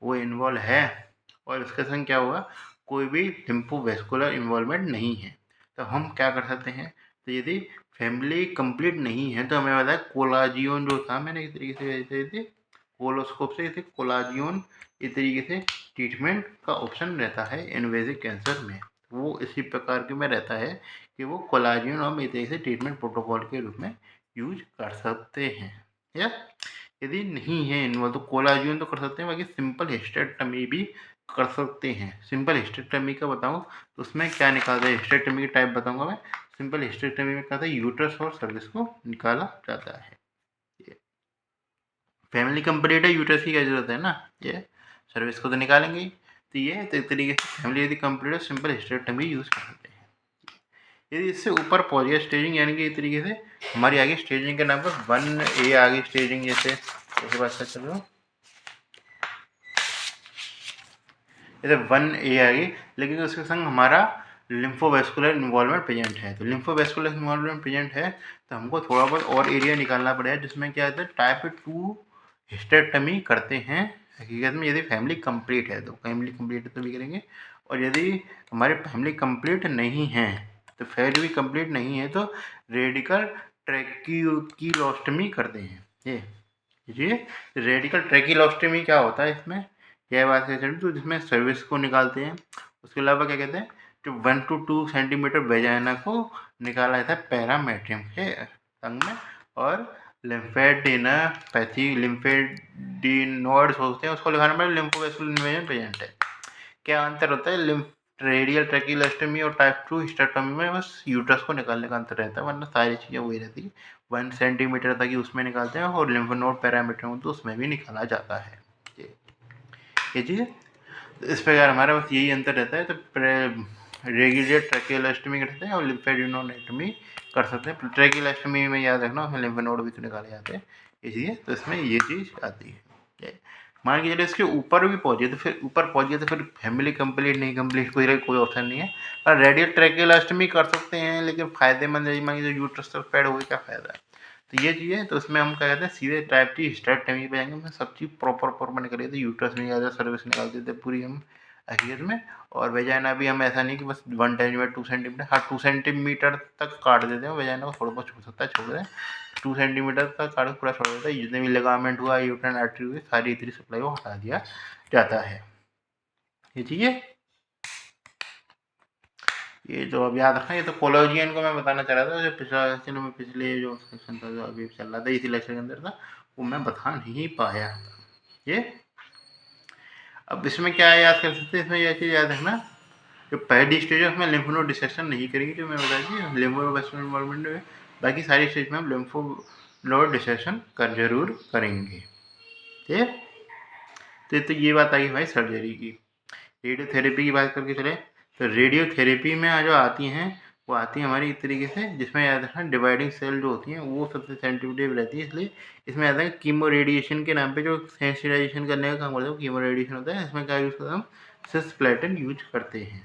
वो इन्वॉल्व है, और उसके संग क्या हुआ, कोई भी लिम्फोवेस्कुलर इन्वॉल्वमेंट नहीं है, तो हम क्या कर सकते हैं, तो यदि फैमिली कंप्लीट नहीं है तो हमें बताया कोलाजियन जो था, मैंने इस तरीके से कोलोस्कोप से इसे कोलाजियन इस तरीके से ट्रीटमेंट का ऑप्शन रहता है इन्वेजिव कैंसर में, वो इसी प्रकार के में रहता है कि वो कोलाजियन हम इस तरीके से ट्रीटमेंट प्रोटोकॉल के रूप में यूज कर सकते हैं। या यदि नहीं है इन्वॉल्व तो कोलाजियन तो कर सकते हैं, बाकी सिंपल हिस्टेक्टमी भी कर सकते हैं। सिंपल हिस्टेक्टमी का बताऊँ तो उसमें क्या निकालते हैं, हिस्टेक्टमी की टाइप बताऊँगा मैं। सिंपल हिस्टेक्टमी में क्या था, यूट्रस और सर्विस को निकाला जाता है। फैमिली कंप्लीट है, यूट्रस की क्या जरूरत है ना, ये सर्विस को तो निकालेंगे ही। तो ये तो एक तरीके से फैमिली यदि कंप्लीट है सिंपल हिस्टेक्टमी यूज़ कर सकते हैं। यदि इससे ऊपर पहुँच गया स्टेजिंग, यानी कि इस तरीके से हमारी आगे स्टेजिंग के नाम पर 1A आ गई स्टेजिंग, जैसे बात कर चल रहा हूँ, जैसे 1A आ गई, लेकिन उसके संग हमारा लिम्फोवेस्कुलर इन्वॉल्वमेंट प्रेजेंट है। तो लिम्फोवेस्कुलर इन्वॉल्वमेंट प्रेजेंट है तो हमको थोड़ा बहुत और एरिया निकालना पड़ेगा, जिसमें क्या होता है टाइप 2 हिस्टेक्टमी करते हैं हकीकत में, यदि फैमिली कंप्लीट है तो। फैमिली कंप्लीट है तो भी करेंगे, और यदि हमारी फैमिली कंप्लीट नहीं है तो फैमिली भी कंप्लीट नहीं है तो रेडिकल ट्रैकियोलॉस्टमी करते हैं। ये रेडिकल ट्रैकियोलॉस्टमी क्या होता है, इसमें यह बात कहते हैं तो जिसमें सर्विस को निकालते हैं। उसके अलावा क्या कहते हैं, जो 1 to 2 सेंटीमीटर वेजाइना को निकाला जाता है पैरामेट्रियम के अंग में, और लिम्फेडिनोपैथी लिम्फेडिनोइड्स होते हैं उसको लिखाने में लिम्फोवेस्कुलर इन्वेजन प्रेजेंट है। क्या अंतर होता है रेडियल ट्रैकियोलेस्टमी और टाइप 2 हिस्टेरेक्टोमी में बस यूट्रस को निकालने का अंतर रहता है, वरना सारी चीज़ें वही रहती है। 1 सेंटीमीटर तक ही उसमें निकालते हैं और लिम्फ नोड पैरामीटर में तो उसमें भी निकाला जाता है। ये चीज़ इस प्रकार हमारा बस यही अंतर रहता है। तो रेगुलर ट्रैकियोलेस्टमी करते हैं और लिम्फेडिनोडेक्टमी कर सकते हैं। ट्रैकियोलेस्टमी में याद रखना उसमें लिम्फ नोड भी तो निकाले जाते हैं, इसलिए तो इसमें ये चीज़ आती है। मान के चलिए इसके ऊपर भी पहुँचे तो फिर ऊपर पहुँच गए तो फिर फैमिली कंप्लीट नहीं कंप्लीट कोई ऑप्शन नहीं है। और रेडियल ट्रैकियोलेस्टमी कर सकते हैं, लेकिन फ़ायदेमंद है। मान लीजिए यूट्रस तक पैड हो, क्या फ़ायदा है। तो ये चीज़ है, तो उसमें हम क्या कहते हैं सीधे टाइप की हिस्टेरेक्टोमी पे जाएंगे। उसमें सब चीज़ प्रॉपर निकली थी, यूट्रस में ज़्यादा सर्विस निकाल देते पूरी हम हकीकत में। और वेजाइना भी हम ऐसा नहीं कि बस 1 सेंटीमीटर 2 सेंटीमीटर, हाँ 2 सेंटीमीटर तक काट देते हैं। वेजाइना को थोड़ा बहुत छू सकता है, छोड़ दें। 2 सेंटीमीटर तक काट पूरा छोड़ देता है। जितने भी लिगामेंट हुआ, यूट्राइन आर्टरी हुई, सारी इतनी सप्लाई को हटा दिया जाता है। ये चीज़ें ये जो अब याद रखना, ये तो कोलेजियन को मैं बताना चाह रहा था। जो पिछला लेक्चर में पिछले जो सेक्शन था जो अभी चल रहा था इसी लेक्चर के अंदर था, वो मैं बता नहीं पाया था। ये अब इसमें क्या याद कर सकते हैं, इसमें यह चीज़ याद रखना, जो पहली स्टेज है उसमें लिम्फ नोड डिसेक्शन नहीं करेंगे, जो मैं बताया कि लिम्फोवास्कुलर इन्वॉल्वमेंट में। बाकी सारी स्टेज में हम लिम्फो नोड डिसेक्शन कर जरूर करेंगे। ठीक है, तो ये बात आई भाई सर्जरी की। रेडियोथेरेपी की बात करके चले, तो रेडियोथेरेपी में जो आती हैं वो आती है हमारी इस तरीके से, जिसमें याद रखना डिवाइडिंग सेल जो होती हैं वो सबसे सेंसिटिव रहती है। इसलिए इसमें याद है कीमो रेडिएशन के नाम पे जो सेंसिटाइजेशन करने का काम करते हैं वो कीमो रेडिएशन होता है। इसमें क्या यूज़ करते हैं, हम सिस्प्लेटिन यूज करते हैं।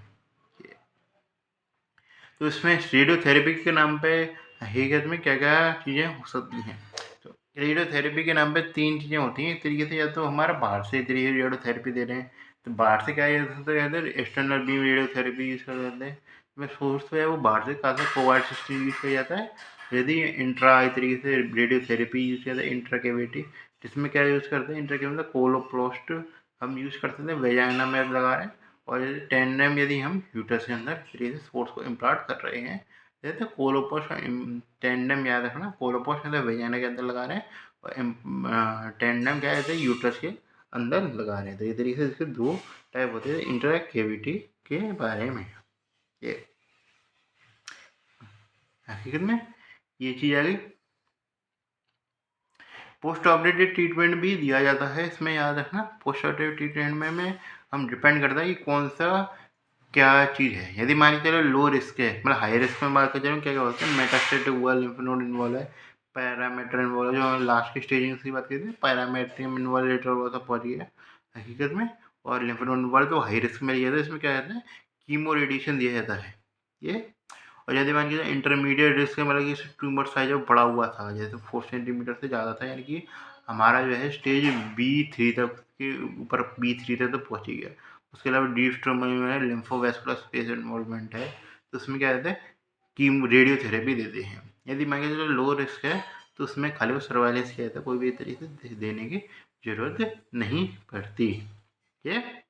तो इसमें रेडियोथेरेपी के नाम पे हकीकत में क्या क्या चीज़ें हो सकती हैं। तो रेडियोथेरेपी के नाम पे 3 चीज़ें होती हैं एक तरीके से। या तो हमारा बाहर से तरीके रेडियोथेरेपी दे रहे हैं, तो बाहर से क्या यूज़ होता है, एक्सटर्नल बीम रेडियोथेरेपी यूज़ कर देते हैं। में सोर्स तो है वो बाहर से काफ़ी कोवाड सिस्टम यूज़ किया जाता है। यदि इंट्रा इस तरीके से रेडियोथेरेपी यूज़ किया जाता है इंट्रा कैविटी, जिसमें क्या यूज़ करते हैं, इंट्रा कैविटी मतलब कोलोप्रोस्ट हम यूज़ करते थे, वेजाइना में लगा रहे हैं। और टेंडम यदि हम यूट्रस के अंदर तरीके से फोर्स को इम्प्लांट कर रहे हैं, जैसे कोलोपोस्ट टेंडम याद रखना, कोलोपोस्ट मतलब वेजाइना के अंदर लगा रहे हैं और टेंडम क्या है यूट्रस के अंदर लगा रहे हैं। तो ये तरीके से इसके 2 टाइप होते हैं इंट्रा कैविटी के बारे में। ये हकीकत में ये चीज़ आ गई। पोस्ट ऑपरेटिव ट्रीटमेंट भी दिया जाता है इसमें, याद रखना। पोस्ट ऑपरेटिव ट्रीटमेंट में हम डिपेंड करता है कि कौन सा क्या चीज़ है। यदि मान के चलो लो रिस्क है, मतलब हाई रिस्क में बात कर रहे क्या क्या होता है, मेटास्टेटिक हुआ, लिम्फ नोड इन्वॉल्व है, पैरामीटर इन्वॉल्व है, जो लास्ट की स्टेजिंग की बात करते हैं पैरामेट्रियम इन्वॉल्व लेटर हुआ था पहुँच गया हकीकत में। और लिम्फ नोड इन्वॉल्व तो हाई रिस्क में लिया था। इसमें क्या कहते हैं, कीमो रेडिएशन दिया जाता है ये। और यदि मान लीजिए इंटरमीडिएट रिस्क है, मतलब कि ट्यूमर साइज बड़ा हुआ था, जैसे 4 सेंटीमीटर से ज़्यादा था, यानी कि हमारा जो है स्टेज B3 तक के ऊपर B3 तक तो पहुँच ही गया। उसके अलावा डीप स्ट्रोमा में है, लिम्फोवैस्कुलर स्पेस इन्वॉल्वमेंट है, तो उसमें क्या कहते हैं कीमो रेडियोथेरेपी देते हैं। यदि मान लीजिए लो रिस्क है तो उसमें खाली वो सर्वाइलेंस किया जाता है, कोई भी तरीके से देने की जरूरत नहीं पड़ती। ठीक है,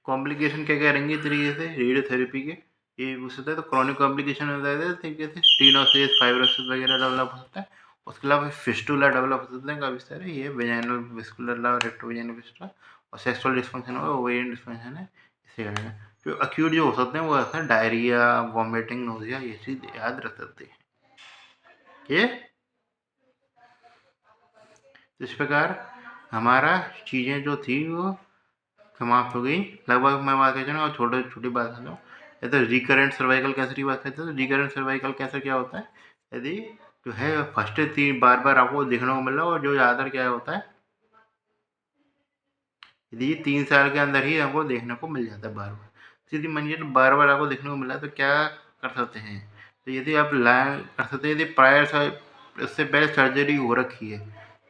कॉम्प्लिकेशन क्या क्या रहेंगे तरीके से रेडियोथेरेपी के, ये पूछ सकता है। तो क्रॉनिक कॉम्प्लिकेशन हो जाता है तरीके से, स्टीनोसिस, फाइब्रोसिस वगैरह डेवलप हो सकता है। उसके अलावा फिस्टुला डेवलप हो सकते हैं काफ़ी सारे, ये वेजाइनल विस्कुलर रेक्टोवेजाइनल फिस्टुला। और सेक्सुअल डिस्फंक्शन होगा, ओवेरियन डिस्फंक्शन है, इसे करना। जो अक्यूट जो हो सकते हैं वो होता है डायरिया, वॉमिटिंग, नोजिया, ये चीज़ याद रख सकते हैं। ये इस प्रकार हमारा चीज़ें जो थी वो समाप्त हो गई लगभग। मैं बात करता हूँ और छोटे छोटी बात करता हूँ। तो रिकरेंट सर्वाइकल कैंसर की बात करते हैं, तो रिकरेंट सर्वाइकल कैंसर क्या होता है, यदि जो है फर्स्ट 3 बार आपको देखने को मिल रहा है, और जो ज़्यादातर क्या होता है, यदि 3 साल के अंदर ही हमको देखने को मिल जाता है बार बार। यदि मानिए तो बार बार आपको देखने को मिला है तो क्या कर सकते हैं, तो यदि आप कर सकते हैं, यदि प्रायर इससे पहले सर्जरी हो रखी है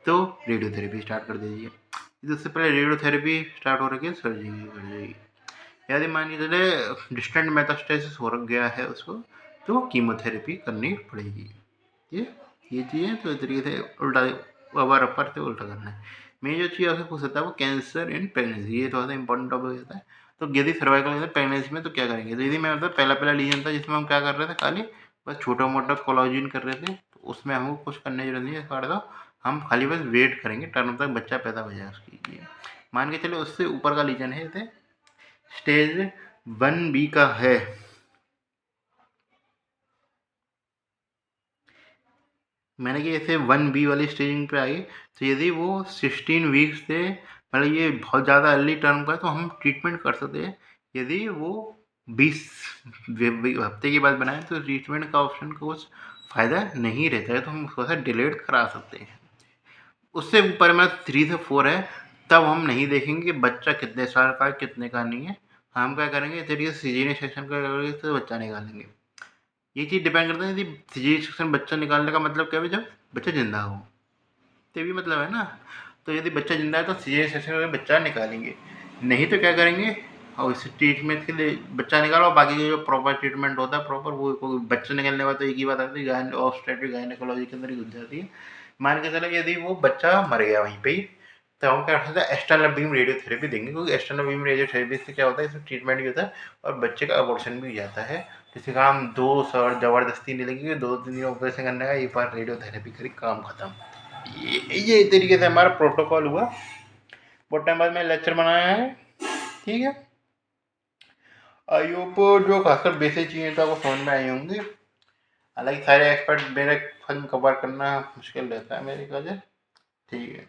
तो रेडियोथेरेपी स्टार्ट कर दीजिए। यदि उससे पहले रेडियोथेरेपी स्टार्ट हो रखी है, सर्जरी कर जाएगी। यदि मान के चले डिस्टेंट मेटास्टेसिस हो रख गया है उसको, तो कीमोथेरेपी करनी पड़ेगी। ये चीज़ें तो इस तरीके से उल्टा अवर अपर से उल्टा करना है। मेन जो चीज़ आपसे पूछ सकता है वो कैंसर इन प्रेगनेंसी, ये थोड़ा सा इंपॉर्टेंट टॉपिक होता है। तो यदि सर्वाइकल प्रेगनेंसी में तो क्या करेंगे, तो यदि मैं मतलब पहला लीजन था जिसमें हम क्या कर रहे थे, खाली बस छोटा मोटा कोलाजिन कर रहे थे, तो उसमें हमको कुछ करने की जरूरत नहीं है। हम खाली बस वेट करेंगे टर्म तक बच्चा पैदा हो जाए उसकी। मान के चलो उससे ऊपर का लीजन है, जैसे स्टेज 1B का है। मैंने कि जैसे 1B वाली स्टेजिंग पे आई, तो यदि वो 16 वीक्स से मतलब ये बहुत ज़्यादा अर्ली टर्म का है, तो हम ट्रीटमेंट कर सकते हैं। यदि वो 20 हफ्ते के बाद बनाए, तो ट्रीटमेंट का ऑप्शन का कुछ फ़ायदा नहीं रहता है, तो हम थोड़ा सा डिलेड करा सकते हैं। उससे ऊपर में 3 से 4 है, तब हम नहीं देखेंगे कि बच्चा कितने साल का है, कितने का नहीं है। हम क्या करेंगे, तरीके से सीजेरियन सेक्शन करेंगे तो बच्चा निकालेंगे। ये चीज़ डिपेंड करता है यदि सीजेरियन सेक्शन बच्चा निकालने का मतलब क्या है, जब बच्चा जिंदा हो, तो भी मतलब है ना। तो यदि बच्चा जिंदा है तो सीजेरियन सेक्शन में बच्चा निकालेंगे, नहीं तो क्या करेंगे, और इस ट्रीटमेंट के लिए बच्चा निकालो, बाकी जो प्रॉपर ट्रीटमेंट होता है प्रॉपर, वो बच्चा निकलने के बाद तो एक ही बात आती है, ऑब्स्टेट्रिक गायनेकोलॉजी के अंदर ही घुस जाती है। मान के चलो यदि वो बच्चा मर गया वहीं पे ही, तो हम क्या कर सकते हैं, एक्सटर्नल बीम रेडियोथेरेपी देंगे, क्योंकि एक्सटर्नल बीम रेडियोथेरेपी से क्या होता है, इसमें ट्रीटमेंट भी होता है और बच्चे का अबॉर्शन भी हो जाता है। जिससे काम 2 सर ज़बरदस्ती नहीं लगेगी, 2-3 दिन ऑपरेशन करने का, एक बार रेडियोथेरेपी करी, काम खत्म। ये तरीके से हमारा प्रोटोकॉल हुआ। बहुत टाइम बाद मैंने लेक्चर बनाया है, ठीक है। आई होप जो खासकर बेसिक चीज़ें था वो समझ में आई होंगी। हालांकि सारे एक्सपर्ट मेरे फन कवर करना मुश्किल रहता है मेरे वजह, ठीक है।